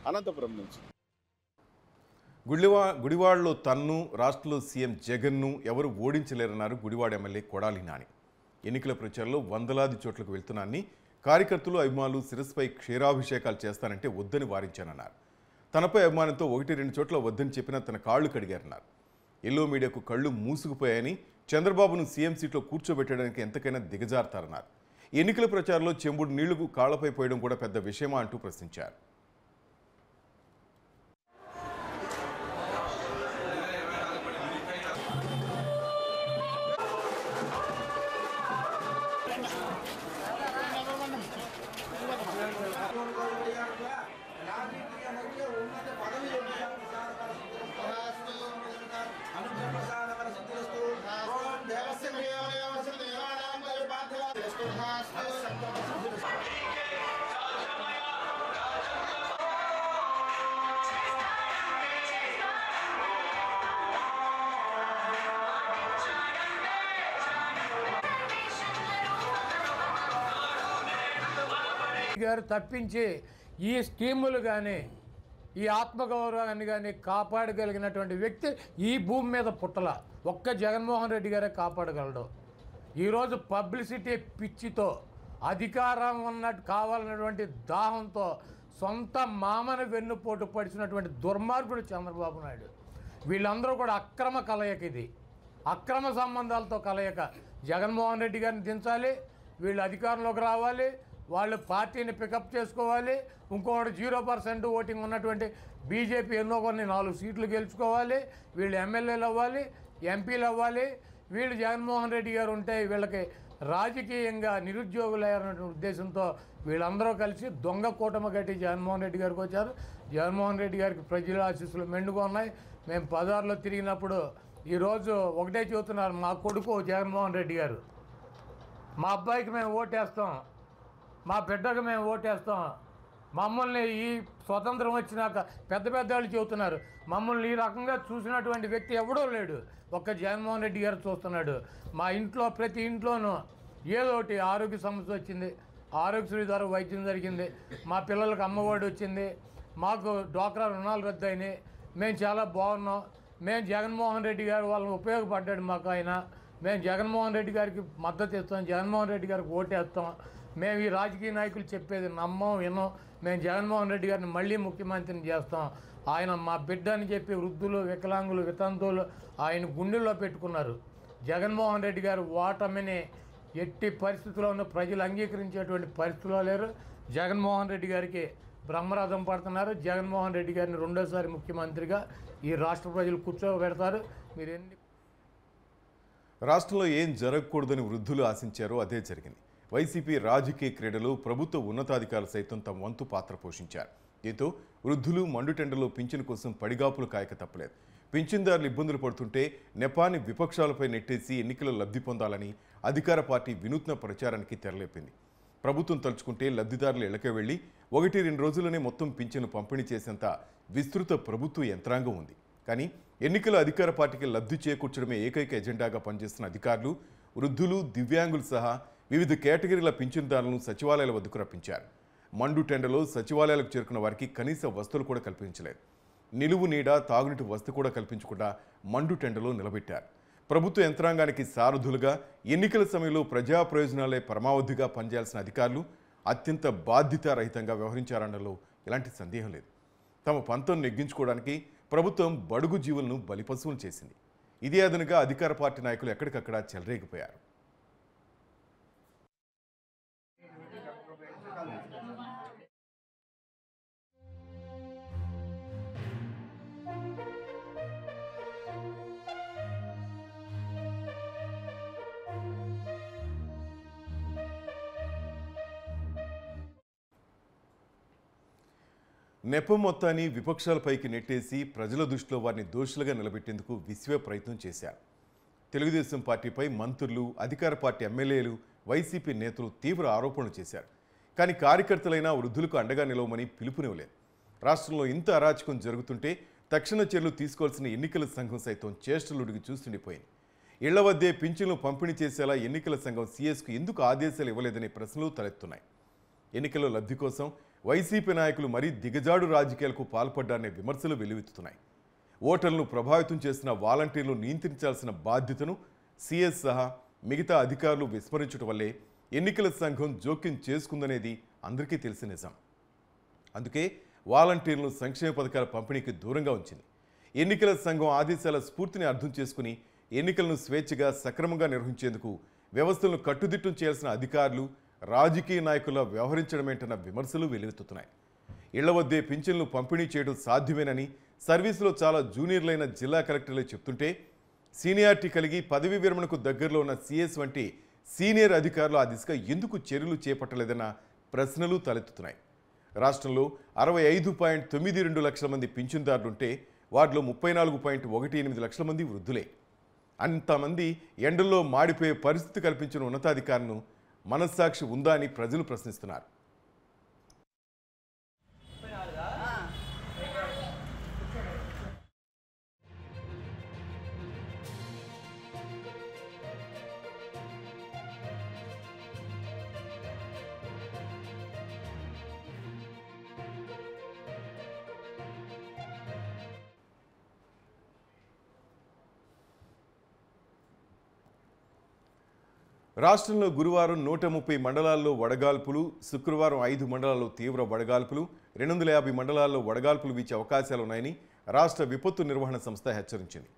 Speaker 4: Anantapuram నుంచి.
Speaker 1: గుడివాడలో తన్ను రాష్ట్రంలో సీఎం జగన్ను ఎవరు ఓడించలేరన్నారు గుడివాడ ఎమ్మెల్యే కొడాలి నాని. ఎన్నికల ప్రచారంలో వందలాది చోట్లకు వెళ్తున్నానని, కార్యకర్తలు అభిమానులు శిరస్పై క్షీరాభిషేకాలు చేస్తానంటే వద్దని వారించానన్నారు. తనపై అభిమానంతో 1-2 చోట్ల వద్దని చెప్పినా తన కాళ్లు కడిగారన్నారు. ఎల్లో మీడియాకు కళ్ళు మూసుకుపోయాయని, చంద్రబాబును సీఎం సీట్లో కూర్చోబెట్టడానికి ఎంతకైనా దిగజారుతారన్నారు. ఎన్నికల ప్రచారంలో చెంబుడు నీళ్లు కాళ్లపై పోయడం కూడా పెద్ద విషయమా అంటూ ప్రశ్నించారు.
Speaker 11: గారు తప్పించి ఈ స్కీములు కానీ ఈ ఆత్మగౌరవాన్ని కానీ కాపాడగలిగినటువంటి వ్యక్తి ఈ భూమి మీద పుట్టల. ఒక్క జగన్మోహన్ రెడ్డి గారే కాపాడగలడు. ఈరోజు పబ్లిసిటీ పిచ్చితో అధికారం ఉన్నట్టు కావాలన్నటువంటి దాహంతో సొంత మామని వెన్నుపోటు పడిచినటువంటి దుర్మార్గుడు చంద్రబాబు నాయుడు. వీళ్ళందరూ కూడా అక్రమ కలయిక, ఇది అక్రమ సంబంధాలతో కలయిక. జగన్మోహన్ రెడ్డి గారిని దించాలి, వీళ్ళు అధికారంలోకి రావాలి, వాళ్ళు పార్టీని పికప్ చేసుకోవాలి, ఇంకొకటి 0% ఓటింగ్ ఉన్నటువంటి బీజేపీ ఎన్నో కొన్ని 4 సీట్లు గెలుచుకోవాలి, వీళ్ళు ఎమ్మెల్యేలు అవ్వాలి, ఎంపీలు అవ్వాలి. వీళ్ళు జగన్మోహన్ రెడ్డి గారు ఉంటే వీళ్ళకి రాజకీయంగా నిరుద్యోగులయ్యారనే ఉద్దేశంతో వీళ్ళందరూ కలిసి దొంగ కూటమి కట్టి జగన్మోహన్ రెడ్డి గారికి వచ్చారు. జగన్మోహన్ రెడ్డి గారికి ప్రజల ఆశీస్సులు మెండుగా ఉన్నాయి. మేము బజార్లో తిరిగినప్పుడు ఈరోజు ఒకటే చెబుతున్నారు, మా కొడుకు జగన్మోహన్ రెడ్డి గారు, మా అబ్బాయికి మేము ఓటేస్తాం, మా బిడ్డకు మేము ఓటేస్తాం. మమ్మల్ని ఈ స్వతంత్రం వచ్చినాక పెద్ద వాళ్ళు చెబుతున్నారు, మమ్మల్ని ఈ రకంగా చూసినటువంటి వ్యక్తి ఎవడో లేడు, ఒక్క జగన్మోహన్ రెడ్డి గారు చూస్తున్నాడు. మా ఇంట్లో ప్రతి ఇంట్లోనూ ఏదో ఒకటి ఆరోగ్య సమస్య వచ్చింది, ఆరోగ్యశ్రీ ద్వారా వైద్యం జరిగింది, మా పిల్లలకు అమ్మఒడి వచ్చింది, మాకు డ్వాక్రా రుణాలు రద్దయినాయి, మేము చాలా బాగున్నాం. మేము జగన్మోహన్ రెడ్డి గారు వాళ్ళని ఉపయోగపడ్డాడు మాకు ఆయన. మేము జగన్మోహన్ రెడ్డి గారికి మద్దతు ఇస్తాం, జగన్మోహన్ రెడ్డి గారికి ఓటేస్తాం. మేము ఈ రాజకీయ నాయకులు చెప్పేది నమ్మం వినం. మేము జగన్మోహన్ రెడ్డి గారిని మళ్ళీ ముఖ్యమంత్రిని చేస్తాం. ఆయన మా బిడ్డ అని చెప్పి వృద్ధులు, వికలాంగులు, వితంతువులు ఆయన గుండెల్లో పెట్టుకున్నారు. జగన్మోహన్ రెడ్డి గారు ఓటమిని ఎట్టి పరిస్థితుల్లోనూ ప్రజలు అంగీకరించేటువంటి పరిస్థితిలో లేరు. జగన్మోహన్ రెడ్డి గారికి బ్రహ్మరథం పడుతున్నారు. జగన్మోహన్ రెడ్డి గారిని రెండోసారి ముఖ్యమంత్రిగా ఈ రాష్ట్ర ప్రజలు కూర్చోబెడతారు. మీరు
Speaker 1: రాష్ట్రంలో ఏం జరగకూడదని వృద్ధులు ఆశించారో అదే జరిగింది. వైసీపీ రాజకీయ క్రీడలు ప్రభుత్వ ఉన్నతాధికారులు సైతం తమ వంతు పాత్ర పోషించారు. దీంతో వృద్ధులు మండుటెండలో పింఛను కోసం పడిగాపులు కాయక తప్పలేదు. పింఛన్దారులు ఇబ్బందులు పడుతుంటే నెపాన్ని విపక్షాలపై నెట్టేసి ఎన్నికల్లో లబ్ధి పొందాలని అధికార పార్టీ వినూత్న ప్రచారానికి తెరలేపింది. ప్రభుత్వం తలుచుకుంటే లబ్ధిదారులు ఇళ్లకే వెళ్లి 1-2 రోజుల్లోనే మొత్తం పింఛను పంపిణీ చేసేంత విస్తృత ప్రభుత్వ యంత్రాంగం ఉంది. కానీ ఎన్నికల అధికార పార్టీకి లబ్ధి చేకూర్చడమే ఏకైక ఎజెండాగా పనిచేస్తున్న అధికారులు వృద్ధులు, దివ్యాంగులు సహా వివిధ కేటగిరీల పింఛన్దారులను సచివాలయాల వద్దకు రప్పించారు. మండు టెండలో సచివాలయాలకు చేరుకున్న వారికి కనీస వసతులు కూడా కల్పించలేదు. నిలువు నీడ, తాగునీటి వసతి కూడా కల్పించకుండా మండు టెండలో నిలబెట్టారు. ప్రభుత్వ యంత్రాంగానికి సారథులుగా ఎన్నికల సమయంలో ప్రజా ప్రయోజనాలే పరమావధిగా పనిచేయాల్సిన అధికారులు అత్యంత బాధ్యతారహితంగా వ్యవహరించారనడంలో ఎలాంటి సందేహం లేదు. తమ పంతం నెగ్గించుకోవడానికి ప్రభుత్వం బడుగు జీవులను బలిపశువులు చేసింది. ఇదే అదనుగా అధికార పార్టీ నాయకులు ఎక్కడికక్కడ చెలరేగిపోయారు. నెపం మొత్తాన్ని విపక్షాలపైకి నెట్టేసి ప్రజల దృష్టిలో వారిని దోషులుగా నిలబెట్టేందుకు విశ్వ ప్రయత్నం చేశారు. తెలుగుదేశం పార్టీపై మంత్రులు, అధికార పార్టీ ఎమ్మెల్యేలు, వైసీపీ నేతలు తీవ్ర ఆరోపణలు చేశారు. కానీ కార్యకర్తలైనా వృద్ధులకు అండగా నిలవమని పిలుపునివ్వలేదు. రాష్ట్రంలో ఇంత అరాచకం జరుగుతుంటే తక్షణ చర్యలు తీసుకోవాల్సిన ఎన్నికల సంఘం సైతం చేష్టలుడికి చూస్తుండిపోయింది. ఇళ్ల వద్దే పింఛన్లు పంపిణీ చేసేలా ఎన్నికల సంఘం సీఎస్కు ఎందుకు ఆదేశాలు ఇవ్వలేదనే ప్రశ్నలు తలెత్తున్నాయి. ఎన్నికల్లో లబ్ధి కోసం వైసీపీ నాయకులు మరీ దిగజాడు రాజకీయాలకు పాల్పడ్డారనే విమర్శలు వెల్లువెత్తుతున్నాయి. ఓటర్లను ప్రభావితం చేసిన వాలంటీర్లు నియంత్రించాల్సిన బాధ్యతను సీఎస్ సహా మిగతా అధికారులు విస్మరించడం వల్లే ఎన్నికల సంఘం జోక్యం చేసుకుందనేది అందరికీ తెలిసిన నిజం. అందుకే వాలంటీర్లను సంక్షేమ పథకాల పంపిణీకి దూరంగా ఉంచింది. ఎన్నికల సంఘం ఆదేశాల స్ఫూర్తిని అర్థం చేసుకుని ఎన్నికలను స్వేచ్ఛగా సక్రమంగా నిర్వహించేందుకు వ్యవస్థలను కట్టుదిట్టం చేయాల్సిన అధికారులు, రాజకీయ నాయకుల వ్యవహరించడమేంటన్న విమర్శలు వెలువెత్తుతున్నాయి. ఇళ్ల వద్దే పింఛన్లు పంపిణీ చేయడం సాధ్యమేనని సర్వీసులో చాలా జూనియర్లైన జిల్లా కలెక్టర్లే చెప్తుంటే సీనియారిటీ కలిగి పదవీ విరమణకు దగ్గరలో ఉన్న సీఎస్ వంటి సీనియర్ అధికారులు ఆ దిశగా ఎందుకు చర్యలు చేపట్టలేదన్న ప్రశ్నలు తలెత్తుతున్నాయి. రాష్ట్రంలో 65.92 లక్షల మంది పింఛన్దారులుంటే వాటిలో 34.18 లక్షల మంది వృద్ధులే. అంతమంది ఎండల్లో మాడిపోయే పరిస్థితి కల్పించిన ఉన్నతాధికారులను మనస్సాక్షి ఉందా అని ప్రజలు ప్రశ్నిస్తున్నారు. రాష్ట్రంలో గురువారం 130 మండలాల్లో వడగాల్పులు, శుక్రవారం 5 మండలాల్లో తీవ్ర వడగాల్పులు, 250 మండలాల్లో వడగాల్పులు వీచే అవకాశాలున్నాయని రాష్ట్ర విపత్తు నిర్వహణ సంస్థ హెచ్చరించింది.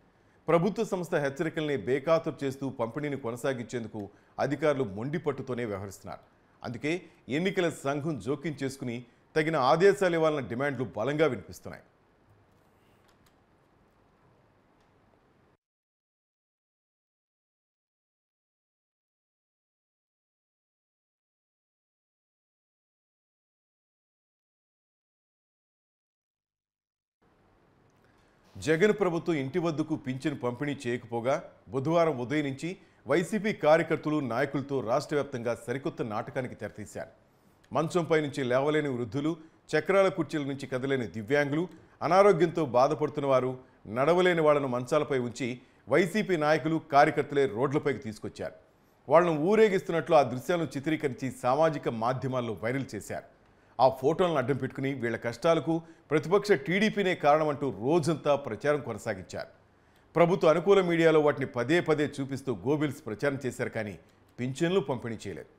Speaker 1: ప్రభుత్వ సంస్థ హెచ్చరికల్ని బేఖాతరు చేస్తూ పంపిణీని కొనసాగించేందుకు అధికారులు మొండి పట్టుతోనే వ్యవహరిస్తున్నారు. అందుకే ఎన్నికల సంఘం జోక్యం చేసుకుని తగిన ఆదేశాలు ఇవ్వాలన్న డిమాండ్లు బలంగా వినిపిస్తున్నాయి. జగన్ ప్రభుత్వం ఇంటి వద్దకు పింఛను పంపిణీ చేయకపోగా బుధవారం ఉదయం నుంచి వైసీపీ కార్యకర్తలు, నాయకులతో రాష్ట్ర వ్యాప్తంగా సరికొత్త నాటకానికి తెరతీశారు. మంచంపై నుంచి లేవలేని వృద్ధులు, చక్రాల కుర్చీల నుంచి కదలేని దివ్యాంగులు, అనారోగ్యంతో బాధపడుతున్న వారు, నడవలేని వాళ్లను మంచాలపై ఉంచి వైసీపీ నాయకులు, కార్యకర్తలే రోడ్లపైకి తీసుకొచ్చారు. వాళ్లను ఊరేగిస్తున్నట్లు ఆ దృశ్యాలను చిత్రీకరించి సామాజిక మాధ్యమాల్లో వైరల్ చేశారు. ఆ ఫోటోలను అడ్డం పెట్టుకుని వీళ్ల కష్టాలకు ప్రతిపక్ష టీడీపీనే కారణమంటూ రోజంతా ప్రచారం కొనసాగించారు. ప్రభుత్వ అనుకూల మీడియాలో వాటిని పదే పదే చూపిస్తూ గోబిల్స్ ప్రచారం చేశారు. కానీ పింఛన్లు పంపిణీ చేయలేదు.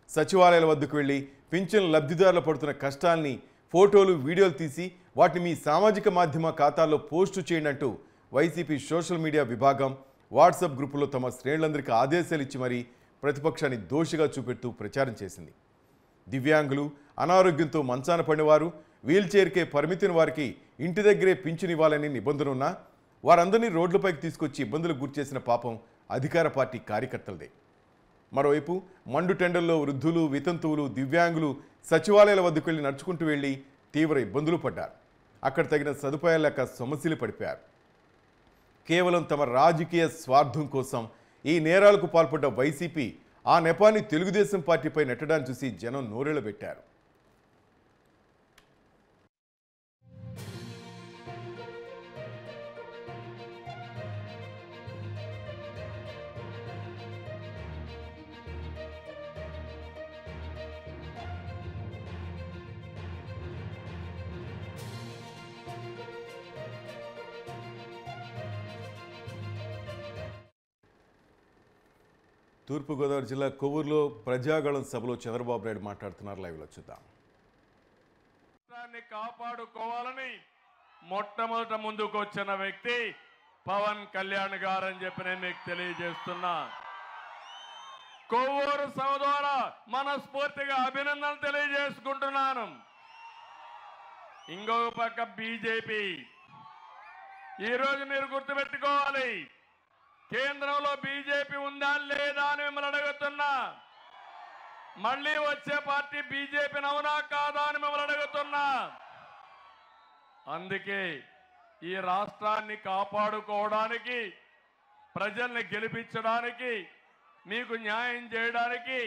Speaker 1: సచివాలయాల వద్దకు వెళ్లి పింఛన్ లబ్ధిదారులు పడుతున్న కష్టాల్ని ఫోటోలు, వీడియోలు తీసి వాటిని మీ సామాజిక మాధ్యమ ఖాతాల్లో పోస్టు చేయండి అంటూ వైసీపీ సోషల్ మీడియా విభాగం వాట్సాప్ గ్రూపులో తమ శ్రేణులందరికీ ఆదేశాలు ఇచ్చి మరీ ప్రతిపక్షాన్ని దోషిగా చూపెడుతూ ప్రచారం చేసింది. దివ్యాంగులు, అనారోగ్యంతో మంచాన పడినవారు, వీల్చైర్కే పరిమితిని వారికి ఇంటి దగ్గరే పింఛన్ ఇవ్వాలని నిబంధన ఉన్నా వారందరినీ రోడ్లపైకి తీసుకొచ్చి ఇబ్బందులకు గురిచేసిన పాపం అధికార పార్టీ కార్యకర్తలదే. మరోవైపు మండు టెండల్లో వృద్ధులు, వితంతువులు, దివ్యాంగులు సచివాలయాల వద్దకు వెళ్లి నడుచుకుంటూ వెళ్లి తీవ్ర ఇబ్బందులు పడ్డారు. అక్కడ తగిన సదుపాయాలు లేక సొమ్మసిల్లి పడిపోయారు. కేవలం తమ రాజకీయ స్వార్థం కోసం ఈ నేరాలకు పాల్పడ్డ వైసీపీ ఆ నెపాన్ని తెలుగుదేశం పార్టీపై నెట్టడాన్ని చూసి జనం నోరెళ్లబెట్టారు. తూర్పుగోదావరి జిల్లా కొవ్వూరులో ప్రజాగళం సభలో చంద్రబాబు నాయుడు మాట్లాడుతున్నారు. లైవ్లో చూద్దాం.
Speaker 12: రాష్ట్రాన్ని కాపాడుకోవాలని మొట్టమొదట ముందుకు వచ్చిన వ్యక్తి పవన్ కళ్యాణ్ గారు అని చెప్పి నేను మీకు తెలియజేస్తున్నా. కొవ్వూరు సభ ద్వారా మనస్ఫూర్తిగా అభినందనలు తెలియజేసుకుంటున్నాను. ఇంకొక పక్క బీజేపీ. ఈరోజు మీరు గుర్తుపెట్టుకోవాలి, కేంద్రంలో బీజేపీ ఉందా లేదా అని మిమ్మల్ని అడుగుతున్నా. మళ్ళీ వచ్చే పార్టీ బీజేపీ అవునా కాదా అని మిమ్మల్ని అడుగుతున్నా. అందుకే ఈ రాష్ట్రాన్ని కాపాడుకోవడానికి, ప్రజల్ని గెలిపించడానికి, మీకు న్యాయం చేయడానికి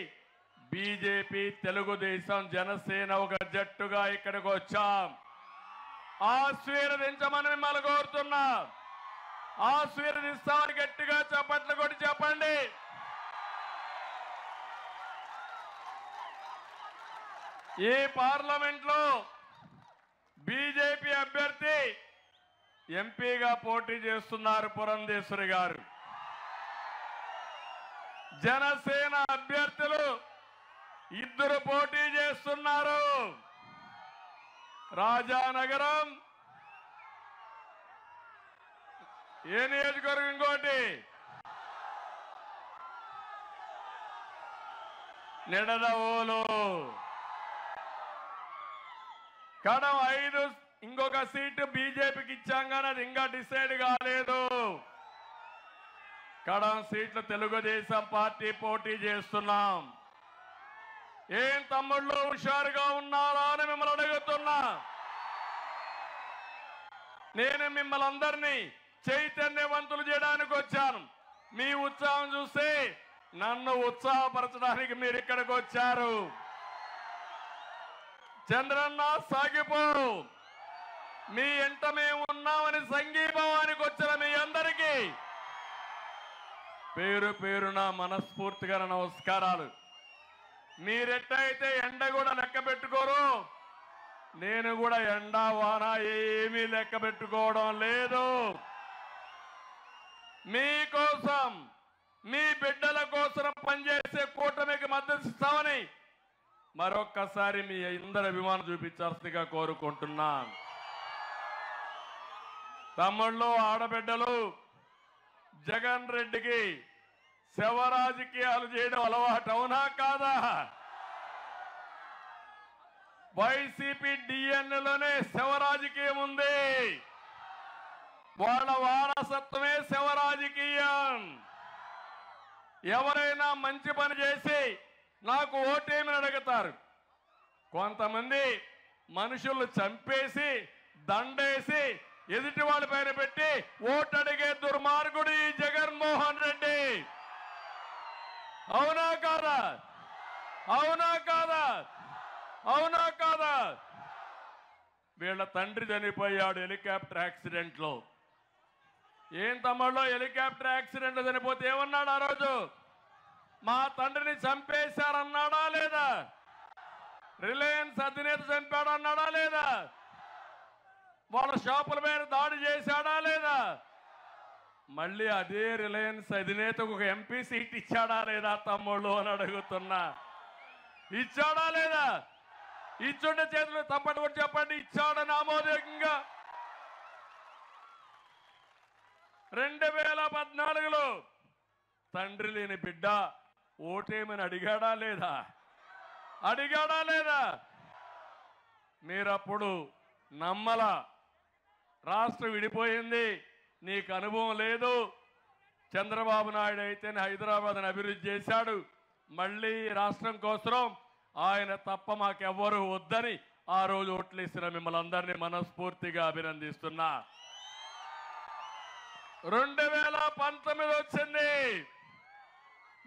Speaker 12: బీజేపీ, తెలుగుదేశం, జనసేన ఒక జట్టుగా ఇక్కడికి వచ్చాం. ఆశీర్వదించమని మిమ్మల్ని కోరుతున్నా. ఆశీర్వదిస్తామని గట్టిగా చప్పట్లు కొట్టి చెప్పండి. ఈ పార్లమెంట్ లో బీజేపీ అభ్యర్థి ఎంపీగా పోటీ చేస్తున్నారు పురంధేశ్వరి గారు. జనసేన అభ్యర్థులు 2 పోటీ చేస్తున్నారు. రాజానగరం ఏ నియోజకవర్గం, ఇంకోటి నిడదవోలు, కడం 5, ఇంకొక సీటు బీజేపీకి ఇచ్చాం కానీ అది ఇంకా డిసైడ్ కాలేదు. కడం సీట్లు తెలుగుదేశం పార్టీ పోటీ చేస్తున్నాం. ఏం తమ్ముళ్ళు హుషారుగా ఉన్నారా అని మిమ్మల్ని అడుగుతున్నా. నేను మిమ్మల్ని అందరినీ చైతన్యవంతులు చేయడానికి వచ్చాను. మీ ఉత్సాహం చూస్తే నన్ను ఉత్సాహపరచడానికి మీరు ఇక్కడికి వచ్చారు. చంద్రన్న సాగిపో, మీ ఎంట మేము ఉన్నామని సంఘీభావానికి వచ్చిన మీ అందరికీ పేరు పేరున మనస్ఫూర్తిగా నమస్కారాలు. మీరెట్టయితే ఎండ కూడా లెక్క పెట్టుకోరు, నేను కూడా ఎండ వాన ఏమీ లెక్క పెట్టుకోవడం లేదు. మీకోసం, మీ బిడ్డల కోసం పనిచేసే కూటమికి మద్దతు ఇస్తామని మరొక్కసారి మీ అందరి అభిమానం చూపించాల్సిందిగా కోరుకుంటున్నాను. తమ్ముళ్ళు, ఆడబిడ్డలు, జగన్ రెడ్డికి శవ రాజకీయాలు చేయడం అలవాటు, అవునా కాదా? వైసీపీ డిఎన్ఏలోనే శవ రాజకీయం ఉంది. వాళ్ళ వారసత్వమే శవ రాజకీయం. ఎవరైనా మంచి పని చేసి నాకు ఓటేమని అడుగుతారు. కొంతమంది మనుషులు చంపేసి దండేసి ఎదుటి వాళ్ళ పైన పెట్టి ఓటు అడిగే దుర్మార్గుడు ఈ జగన్మోహన్ రెడ్డి. అవునా కాదా? అవునా కాదా? అవునా కాదా? వీళ్ళ తండ్రి చనిపోయాడు హెలికాప్టర్ యాక్సిడెంట్ లో. ఏం తమ్ముళ్ళు, హెలికాప్టర్ యాక్సిడెంట్ లో చనిపోతే ఏమన్నాడు ఆ రోజు? మా తండ్రిని చంపేశారన్నాడా లేదా? రిలయన్స్ అధినేత చంపాడన్నాడా లేదా? వాళ్ళ షాపుల మీద దాడి చేశాడా లేదా? మళ్ళీ అదే రిలయన్స్ అధినేతకు ఒక ఎంపీ సీట్ ఇచ్చాడా లేదా తమ్ముళ్ళు అని అడుగుతున్నా. ఇచ్చాడా లేదా? ఇచ్చుండే చేతులు తప్పటి కూడా చెప్పండి, ఇచ్చాడని ఆమోదయోగ్యంగా. 2014లో తండ్రి లేని బిడ్డ ఓటేమని అడిగాడా లేదా? అడిగాడా లేదా? మీరప్పుడు నమ్మల. రాష్ట్రం విడిపోయింది, నీకు అనుభవం లేదు. చంద్రబాబు నాయుడు అయితేనే హైదరాబాద్ని అభివృద్ధి చేశాడు. మళ్ళీ రాష్ట్రం కోసం ఆయన తప్ప మాకెవ్వరూ వద్దని ఆ రోజు ఓట్లేసిన మిమ్మల్ని అందరినీ మనస్ఫూర్తిగా అభినందిస్తున్నా. 2019 వచ్చింది,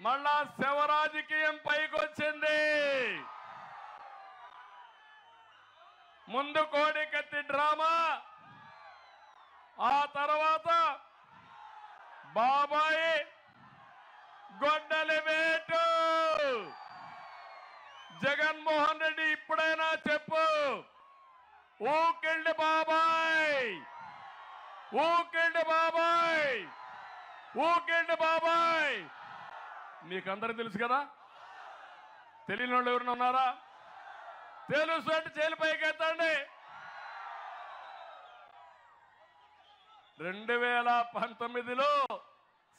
Speaker 12: మళ్ళా శవ రాజకీయం పైకి వచ్చింది. ముందు కోడికత్తి డ్రామా, ఆ తర్వాత బాబాయి గొడ్డలి వేటు. జగన్మోహన్ రెడ్డి ఇప్పుడైనా చెప్పు, ఊకిండి బాబాయ్, ఊకిండి బాబాయ్, ఊకిండి బాబాయ్. మీకందరూ తెలుసు కదా? తెలియని వాళ్ళు ఎవరైనా ఉన్నారా? తెలుసు అంటే చేలు పైకి ఎత్తండి. 2019లో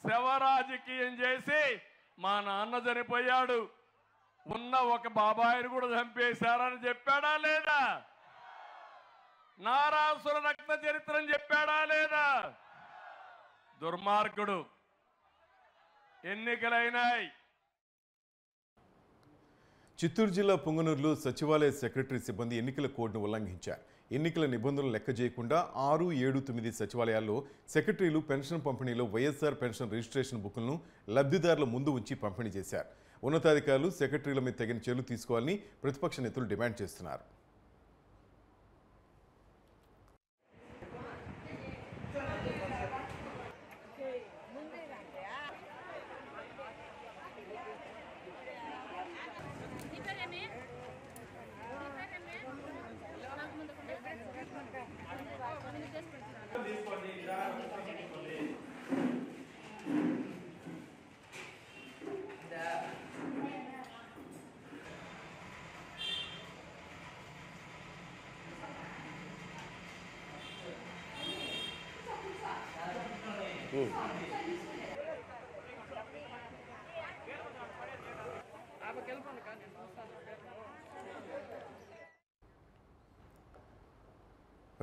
Speaker 12: శవ రాజకీయం చేసి మా నాన్న చనిపోయాడు, ఉన్న ఒక బాబాయిని కూడా చంపేశారని చెప్పాడా లేదా? నారాసుర రక్త చరిత్రని చెప్పాడా లేదా? దుర్మార్గుడు. ఎన్నికలైనాయి.
Speaker 1: చిత్తూరు జిల్లా పుంగనూరులో సచివాలయ సెక్రటరీ సిబ్బంది ఎన్నికల కోడ్ను ఉల్లంఘించారు. ఎన్నికల నిబంధనలు లెక్క చేయకుండా 6, 7, 9 సచివాలయాల్లో సెక్రటరీలు పెన్షన్ పంపిణీలో వైఎస్ఆర్ పెన్షన్ రిజిస్ట్రేషన్ బుక్లను లబ్ధిదారుల ముందు ఉంచి పంపిణీ చేశారు. ఉన్నతాధికారులు సెక్రటరీల మీద తగిన చర్యలు తీసుకోవాలని ప్రతిపక్ష నేతలు డిమాండ్ చేస్తున్నారు.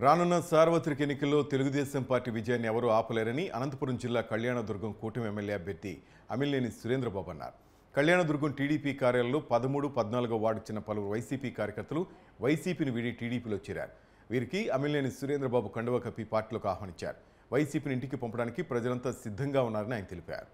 Speaker 1: రానున్న సార్వత్రిక ఎన్నికల్లో తెలుగుదేశం పార్టీ విజయాన్ని ఎవరూ ఆపలేరని అనంతపురం జిల్లా కళ్యాణదుర్గం కూటమి ఎమ్మెల్యే అభ్యర్థి అమిలినేని సురేంద్రబాబు అన్నారు. కళ్యాణదుర్గం టీడీపీ కార్యాలయంలో 13, 14వ వార్డు చెందిన పలువురు వైసీపీ కార్యకర్తలు వైసీపీని వీడి టీడీపీలో చేరారు. వీరికి అమిలినేని సురేంద్రబాబు కండువా కప్పి పార్టీలోకి ఆహ్వానించారు. వైసీపీని ఇంటికి పంపడానికి ప్రజలంతా సిద్ధంగా ఉన్నారని ఆయన తెలిపారు.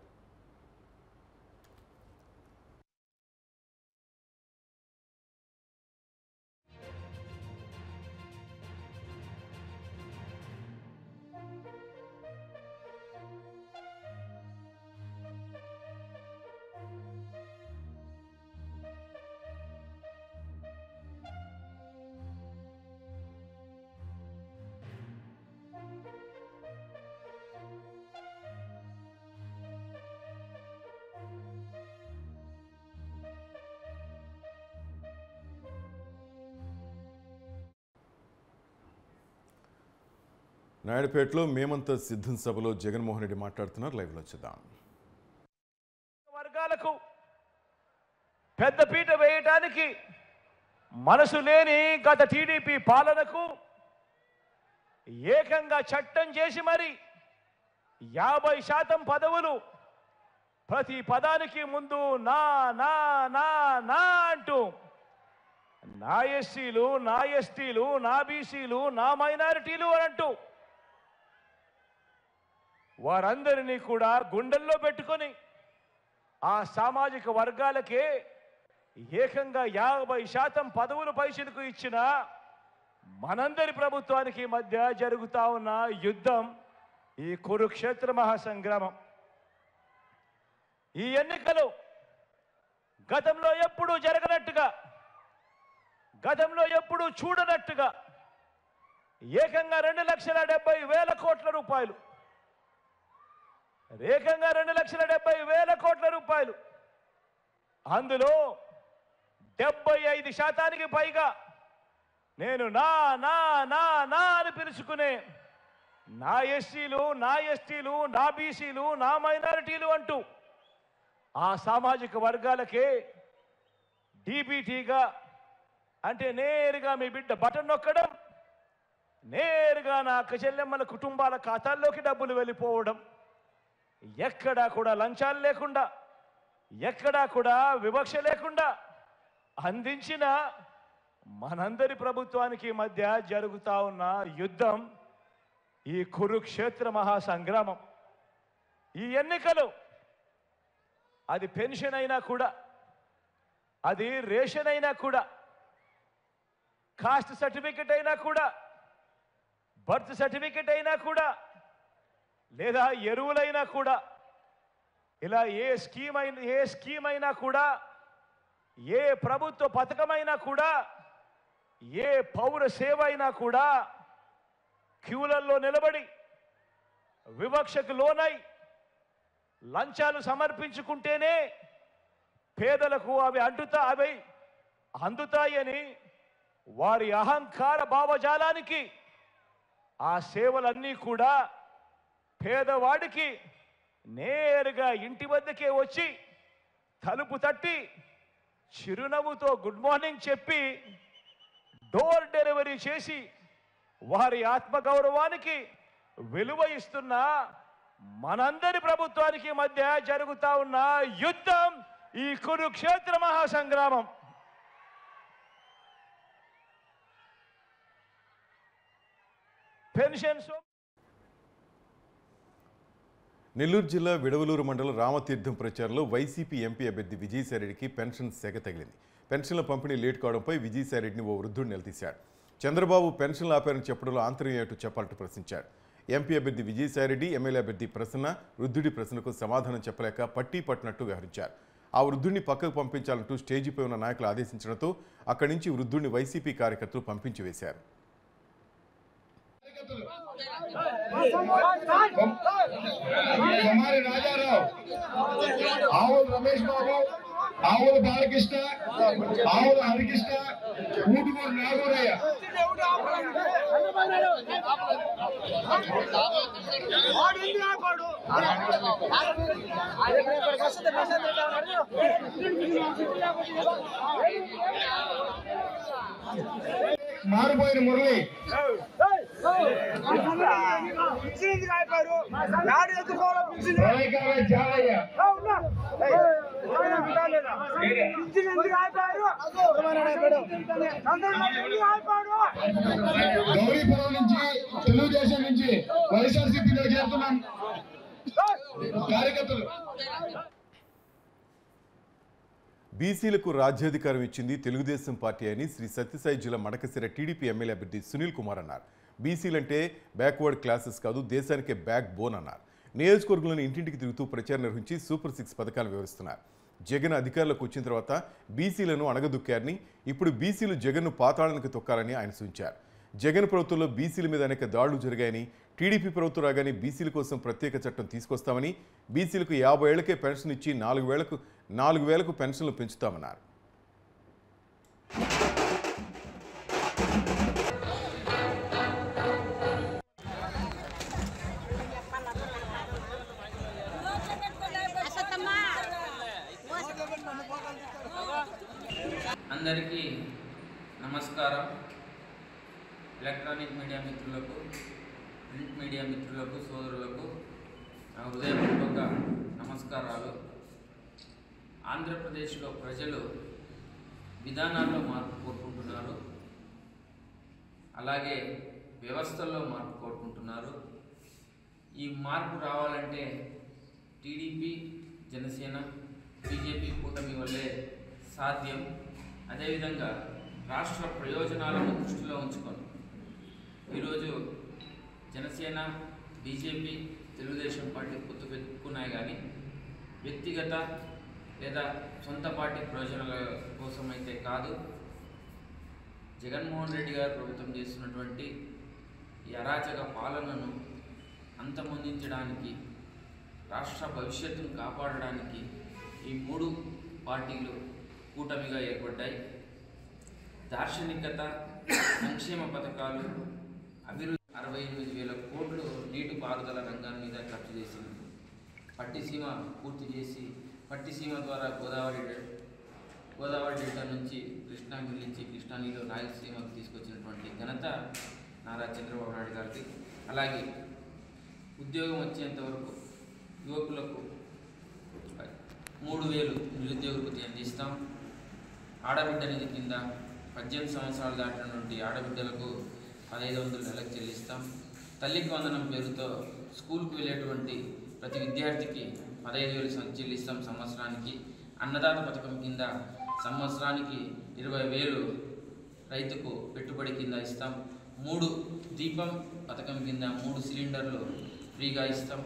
Speaker 1: నాయుడుపేటలో మేమంతా సిద్ధం సభలో జగన్మోహన్ రెడ్డి మాట్లాడుతున్నారు. లైవ్లో చూద్దాం.
Speaker 13: వర్గాలకు పెద్దపీట వేయటానికి మనసు లేని గత టీడీపీ పాలనకు ఏకంగా చట్టం చేసి మరి 50% పదవులు ప్రతి పదానికి ముందు నా నా నా నా అంటూ నా ఎస్సీలు, నా ఎస్టీలు, నా బీసీలు, నా మైనారిటీలు అని అంటూ వారందరినీ కూడా గుండెల్లో పెట్టుకొని ఆ సామాజిక వర్గాలకే ఏకంగా 50% పదవులు పైసలకు ఇచ్చిన మనందరి ప్రభుత్వానికి మధ్య జరుగుతా ఉన్న యుద్ధం ఈ కురుక్షేత్ర మహాసంగ్రామం. ఈ ఎన్నికలు గతంలో ఎప్పుడూ జరగనట్టుగా, గతంలో ఎప్పుడూ చూడనట్టుగా ఏకంగా 2,70,000 కోట్ల రూపాయలు, ఏకంగా 2,70,000 కోట్ల రూపాయలు, అందులో 75% పైగా నేను నా నా నా నా అని పిలుచుకునే నా ఎస్సీలు, నా ఎస్టీలు, నా బీసీలు, నా మైనారిటీలు అంటూ ఆ సామాజిక వర్గాలకే డీబీటీగా, అంటే నేరుగా మీ బిడ్డ బటన్ నొక్కడం, నేరుగా నా చెల్లెమ్మల కుటుంబాల ఖాతాల్లోకి డబ్బులు వెళ్ళిపోవడం, ఎక్కడా కూడా లంచాలు లేకుండా, ఎక్కడా కూడా వివక్ష లేకుండా అందించిన మనందరి ప్రభుత్వానికి మధ్య జరుగుతా ఉన్న యుద్ధం ఈ కురుక్షేత్ర మహాసంగ్రామం. ఈ ఎన్నికలు అది పెన్షన్ అయినా కూడా, అది రేషన్ అయినా కూడా, కాస్ట్ సర్టిఫికెట్ అయినా కూడా, బర్త్ సర్టిఫికెట్ అయినా కూడా, లేదా ఎరువులైనా కూడా, ఇలా ఏ స్కీమ్ అయినా కూడా, ఏ ప్రభుత్వ పథకమైనా కూడా, ఏ పౌర సేవ అయినా కూడా క్యూలల్లో నిలబడి వివక్షకు లోనై లంచాలు సమర్పించుకుంటేనే పేదలకు అవి అందుతాయని వారి అహంకార భావజాలానికి ఆ సేవలన్నీ కూడా పేదవాడికి నేరుగా ఇంటి వద్దకే వచ్చి తలుపు తట్టి చిరునవ్వుతో గుడ్ మార్నింగ్ చెప్పి డోర్ డెలివరీ చేసి వారి ఆత్మగౌరవానికి విలువ ఇస్తున్న మనందరి ప్రభుత్వానికి మధ్య జరుగుతా ఉన్న యుద్ధం ఈ కురుక్షేత్ర మహాసంగ్రామం. పెన్షన్స్.
Speaker 1: నెల్లూరు జిల్లా విడవలూరు మండలం రామతీర్థం ప్రచారంలో వైసీపీ ఎంపీ అభ్యర్థి విజయసాయిరెడ్డికి పెన్షన్ సెగ తగిలింది. పెన్షన్ల పంపిణీ లేట్ కావడంపై విజయసాయిరెడ్డిని ఓ వృద్ధుడు నిలదీశాడు. చంద్రబాబు పెన్షన్లు ఆపారని చెప్పడంలో ఆంతర్యం ఏమిటో చెప్పాలంటూ ప్రశ్నించాడు. ఎంపీ అభ్యర్థి విజయసాయిరెడ్డి, ఎమ్మెల్యే అభ్యర్థి ప్రసన్న వృద్ధుడి ప్రశ్నకు సమాధానం చెప్పలేక పట్టీ పట్టినట్టు వ్యవహరించారు. ఆ వృద్ధుడిని పక్కకు పంపించాలంటూ స్టేజీపై ఉన్న నాయకులు ఆదేశించడంతో అక్కడి నుంచి వృద్ధుడిని వైసీపీ కార్యకర్తలు పంపించి వేశారు.
Speaker 14: రమేష్ బాబు, ఆవుల బాలకృష్ణ, ఆవుల హరికృష్ణ, ఊటుమూరు నాగూరయ్య. మారిపోయిన మురళి, జాలయ్య, గౌరీపురం నుంచి తెలుగుదేశం నుంచి వైఎస్ఆర్సీపీలో చేరుతున్నాం కార్యకర్తలు.
Speaker 1: బీసీలకు రాజ్యాధికారం ఇచ్చింది తెలుగుదేశం పార్టీ అని శ్రీ సత్యసాయి జిల్లా మడకసిర టీడీపీ ఎమ్మెల్యే అభ్యర్థి సునీల్ కుమార్ అన్నారు. బీసీలంటే బ్యాక్వర్డ్ క్లాసెస్ కాదు, దేశానికే బ్యాక్ బోన్ అన్నారు. నియోజకవర్గంలోని ఇంటింటికి తిరుగుతూ ప్రచారం నిర్వహించి సూపర్ 6 పథకాలు వివరిస్తున్నారు. జగన్ అధికారంలోకి వచ్చిన తర్వాత బీసీలను అణగదొక్కారని, ఇప్పుడు బీసీలు జగన్ను పాతాళానికి తొక్కాలని ఆయన సూచించారు. జగన్ ప్రభుత్వంలో బీసీల మీద అనేక దాడులు జరిగాయని, టీడీపీ ప్రభుత్వం రాగానే బీసీల కోసం ప్రత్యేక చట్టం తీసుకొస్తామని, బీసీలకు 50 ఏళ్లకే పెన్షన్ ఇచ్చి 4,000కు పెన్షన్లు పెంచుతామన్నారు.
Speaker 15: అందరికీ నమస్కారం. ఎలక్ట్రానిక్ మీడియా మిత్రులకు, ప్రింట్ మీడియా మిత్రులకు, సోదరులకు నా హృదయపూర్వక నమస్కారాలు. ఆంధ్రప్రదేశ్లో ప్రజలు విధానాల్లో మార్పు కోరుకుంటున్నారు, అలాగే వ్యవస్థల్లో మార్పు కోరుకుంటున్నారు. ఈ మార్పు రావాలంటే టీడీపీ, జనసేన, బీజేపీ కూటమి వల్లే సాధ్యం. అదేవిధంగా రాష్ట్ర ప్రయోజనాలను దృష్టిలో ఉంచుకొని ఈరోజు జనసేన, బీజేపీ, తెలుగుదేశం పార్టీ పొత్తు పెట్టుకున్నాయి, కానీ వ్యక్తిగత లేదా సొంత పార్టీ ప్రయోజనాల కోసమైతే కాదు. జగన్మోహన్ రెడ్డి గారు ప్రభుత్వం చేస్తున్నటువంటి ఈ అరాచక పాలనను అంతమొందించడానికి, రాష్ట్ర భవిష్యత్తును కాపాడడానికి ఈ 3 పార్టీలు కూటమిగా ఏర్పడ్డాయి. దార్శనికత, సంక్షేమ పథకాలు, అభివృద్ధి 68,000 కోట్లు నీటిపారుదల రంగం మీద ఖర్చు చేసింది. పట్టిసీమ పూర్తి చేసి పట్టిసీమ ద్వారా గోదావరి డెల్టా నుంచి కృష్ణా మిల్లించి కృష్ణా నీళ్ళు రాయలసీమకు తీసుకొచ్చినటువంటి ఘనత నారా చంద్రబాబు నాయుడు గారికి. అలాగే ఉద్యోగం వచ్చేంత వరకు యువకులకు 3,000 నిరుద్యోగ వృత్తి అందిస్తాం. ఆడబిడ్డ నిధి కింద 18 సంవత్సరాలు దాటినటువంటి ఆడబిడ్డలకు 1,500 నెలకు చెల్లిస్తాం. తల్లికి వందనం పేరుతో స్కూల్కి వెళ్ళేటువంటి ప్రతి విద్యార్థికి 15,000 చెల్లిస్తాం సంవత్సరానికి. అన్నదాత పథకం కింద సంవత్సరానికి 20,000 రైతుకు పెట్టుబడి కింద ఇస్తాం. 3 దీపం పథకం కింద 3 సిలిండర్లు ఫ్రీగా ఇస్తాం.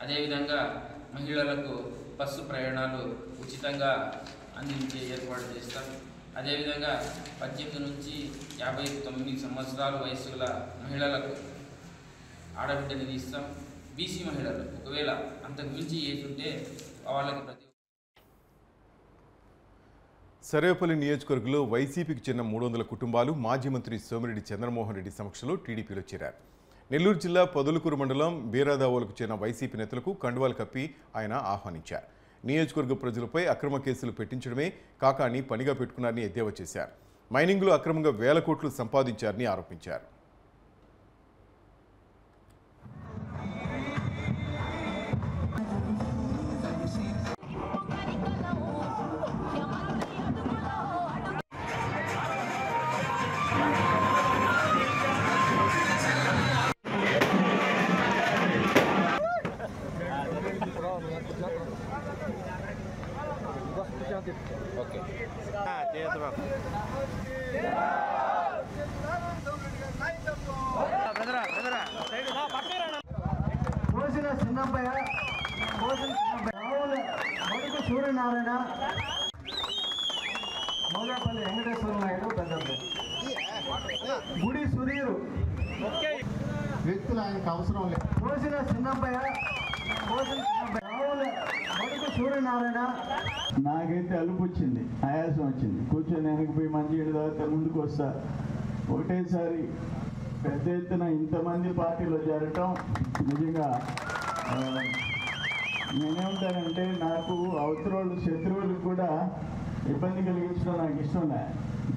Speaker 15: అదేవిధంగా మహిళలకు బస్సు ప్రయాణాలు ఉచితంగా అందించే ఏర్పాటు చేస్తాం. అదేవిధంగా 18 నుంచి 59 సంవత్సరాల వయసు గల మహిళలకు ఆడబిడ్డ నిధి ఇస్తాం. బీసీ మహిళలు ఒకవేళ అంతకు మించి ఏజ్ ఉంటే వాళ్ళకి
Speaker 1: సర్వేపల్లి నియోజకవర్గంలో వైసీపీకి చెందిన 300 కుటుంబాలు మాజీ మంత్రి సోమిరెడ్డి చంద్రమోహన్ రెడ్డి సమక్షంలో టీడీపీలో చేరారు. నెల్లూరు జిల్లా పొదలకూరు మండలం బీరాదావులకు చెందిన వైసీపీ నేతలకు కండువాలు కప్పి ఆయన ఆహ్వానించారు. నియోజకవర్గ ప్రజలపై అక్రమ కేసులు పెట్టించడమే కాకాని పనిగా పెట్టుకున్నారని ఎద్దేవా చేశారు. మైనింగ్లో అక్రమంగా 1,000 కోట్లు సంపాదించారని ఆరోపించారు.
Speaker 16: కోసిన చిన్నప్పయ్య, మొదటి సూర్యనారాయణ, మౌలాపల్లి వెంకటేశ్వర నాయుడు, పెద్దపల్లి గుడి సుధీరు వ్యక్తులు ఆయనకు అవసరం లేదు. కోసిన చిన్నప్పయ్య, మొదటి సూర్యనారాయణ. నాకైతే అలుపు వచ్చింది, ఆయాసం వచ్చింది. కూర్చొని వెనక్కి పోయి మంచి ఏడు తర్వాత ముందుకు వస్తా. ఒకటేసారి పెద్ద ఎత్తున ఇంతమంది పార్టీలో చేరటం నిజంగా నేనేమంటానంటే, నాకు అవతరోళ్ళు శత్రువులకు కూడా ఇబ్బంది కలిగించడం నాకు ఇష్టం లే.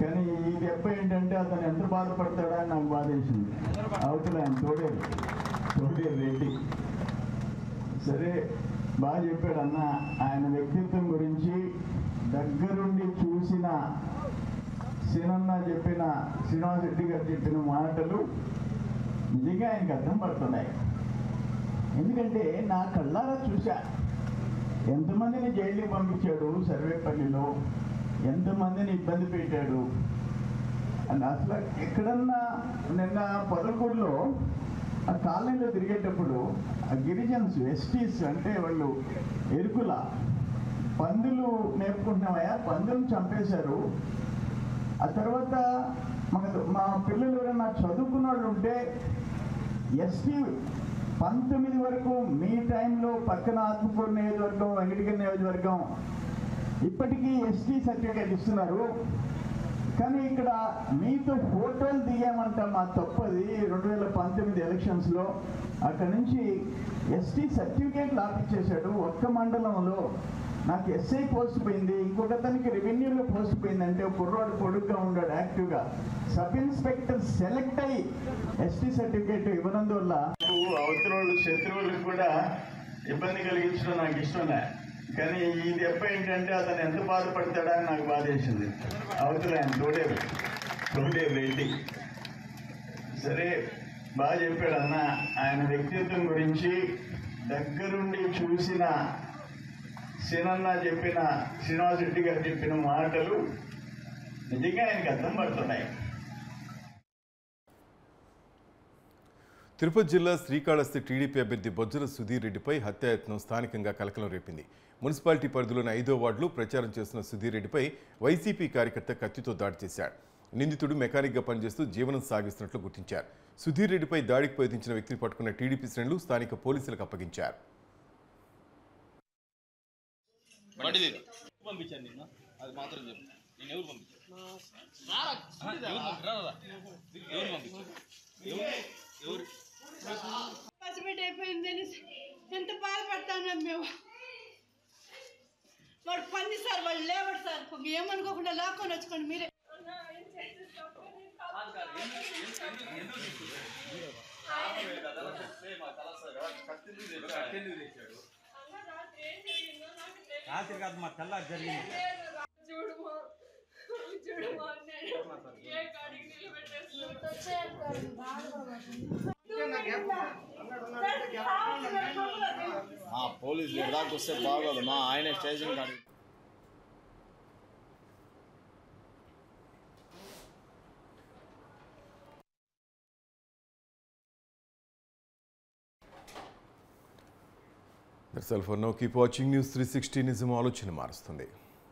Speaker 16: కానీ ఈ దెబ్బ ఏంటంటే అతను ఎంత బాధపడతాడా అని నాకు బాధ వేసింది. అవతల ఆయన తోడేరు రెడ్డి సరే బాగా చెప్పాడు అన్న. ఆయన వ్యక్తిత్వం గురించి దగ్గరుండి చూసిన శ్రీనన్న చెప్పిన, శ్రీనివాస్ రెడ్డి గారు చెప్పిన మాటలు నిజంగా ఆయనకు అర్థం పడుతున్నాయి. ఎందుకంటే నా కళ్ళారా చూశా ఎంతమందిని జైలుకి పంపించాడు, సర్వేపల్లిలో ఎంతమందిని ఇబ్బంది పెట్టాడు. అండ్ అసలు ఎక్కడన్నా నిన్న పొదలకూరులో ఆ కాలనీలో తిరిగేటప్పుడు ఆ గిరిజన్స్, ఎస్టీస్ అంటే వాళ్ళు ఎరుకుల పందులు మేపుకుంటున్నామయ్యా, పందులను చంపేశారు. ఆ తర్వాత మా పిల్లలు ఎవరైనా చదువుకున్న వాళ్ళు ఉంటే ఎస్టీ 19 వరకు మీ టైంలో పక్కన ఆత్మకూరు నియోజకవర్గం, వెంకటగిరి నియోజకవర్గం ఇప్పటికీ ఎస్టీ సర్టిఫికేట్ ఇస్తున్నారు. కానీ ఇక్కడ మీతో ఫోటోలు దిగామంట, మా తప్పది 2019 ఎలక్షన్స్లో. అక్కడ నుంచి ఎస్టీ సర్టిఫికేట్లు ఆపించేశాడు. ఒక్క మండలంలో నాకు ఎస్ఐ పోస్ట్ పోయింది, ఇంకొక అతనికి రెవెన్యూలో పోస్ట్ పోయిందంటే కుర్రాడు పొడుగ్గా ఉన్నాడు యాక్టివ్గా. సబ్ ఇన్స్పెక్టర్ సెలెక్ట్ అయ్యి ఎస్టీ సర్టిఫికేట్ ఇవ్వనందువల్ల అవతల శత్రువులకు కూడా ఇబ్బంది కలిగించడం నాకు ఇష్టంలే. కానీ ఈ దెబ్బ ఏంటంటే అతను ఎంత బాధపడతాడా అని నాకు బాధ వేసింది. అవతల ఆయన తోడే రెడ్డి సరే బాగా చెప్పాడు అన్న. ఆయన వ్యక్తిత్వం గురించి దగ్గరుండి చూసిన సీనన్న చెప్పిన, శ్రీనివాస్ రెడ్డి గారు చెప్పిన మాటలు నిజంగా ఆయనకి అర్థం పడుతున్నాయి.
Speaker 1: తిరుపతి జిల్లా శ్రీకాళహస్తి టీడీపీ అభ్యర్థి బొజ్జల సుధీర్ రెడ్డిపై హత్యాయత్నం స్థానికంగా కలకలం రేపింది. మున్సిపాలిటీ పరిధిలోని 5వ వార్డులో ప్రచారం చేస్తున్న సుధీర్ రెడ్డిపై వైసీపీ కార్యకర్త కత్తితో దాడి చేశాడు. నిందితుడు మెకానిక్గా పనిచేస్తూ జీవనం సాగిస్తున్నట్లు గుర్తించారు. సుధీర్ రెడ్డిపై దాడికి ప్రయత్నించిన వ్యక్తిని పట్టుకున్న టీడీపీ శ్రేణులు స్థానిక పోలీసులకు అప్పగించారు.
Speaker 17: ఎంత బాధపడతాను మేము. వాడు పని సార్, వాళ్ళు లేవడు సార్. ఏమనుకోకుండా లాక్కొని వచ్చుకోండి మీరే.
Speaker 18: రాత్రి కాదు మా తెల్ల జరిగింది.
Speaker 5: పోలీసులు ఎడాకి వస్తే బాగోదు మా ఆయన స్టేషన్ కాడి.
Speaker 1: That's all for now. Keep watching News 360. నిజం ఆలోచన మారుస్తుంది.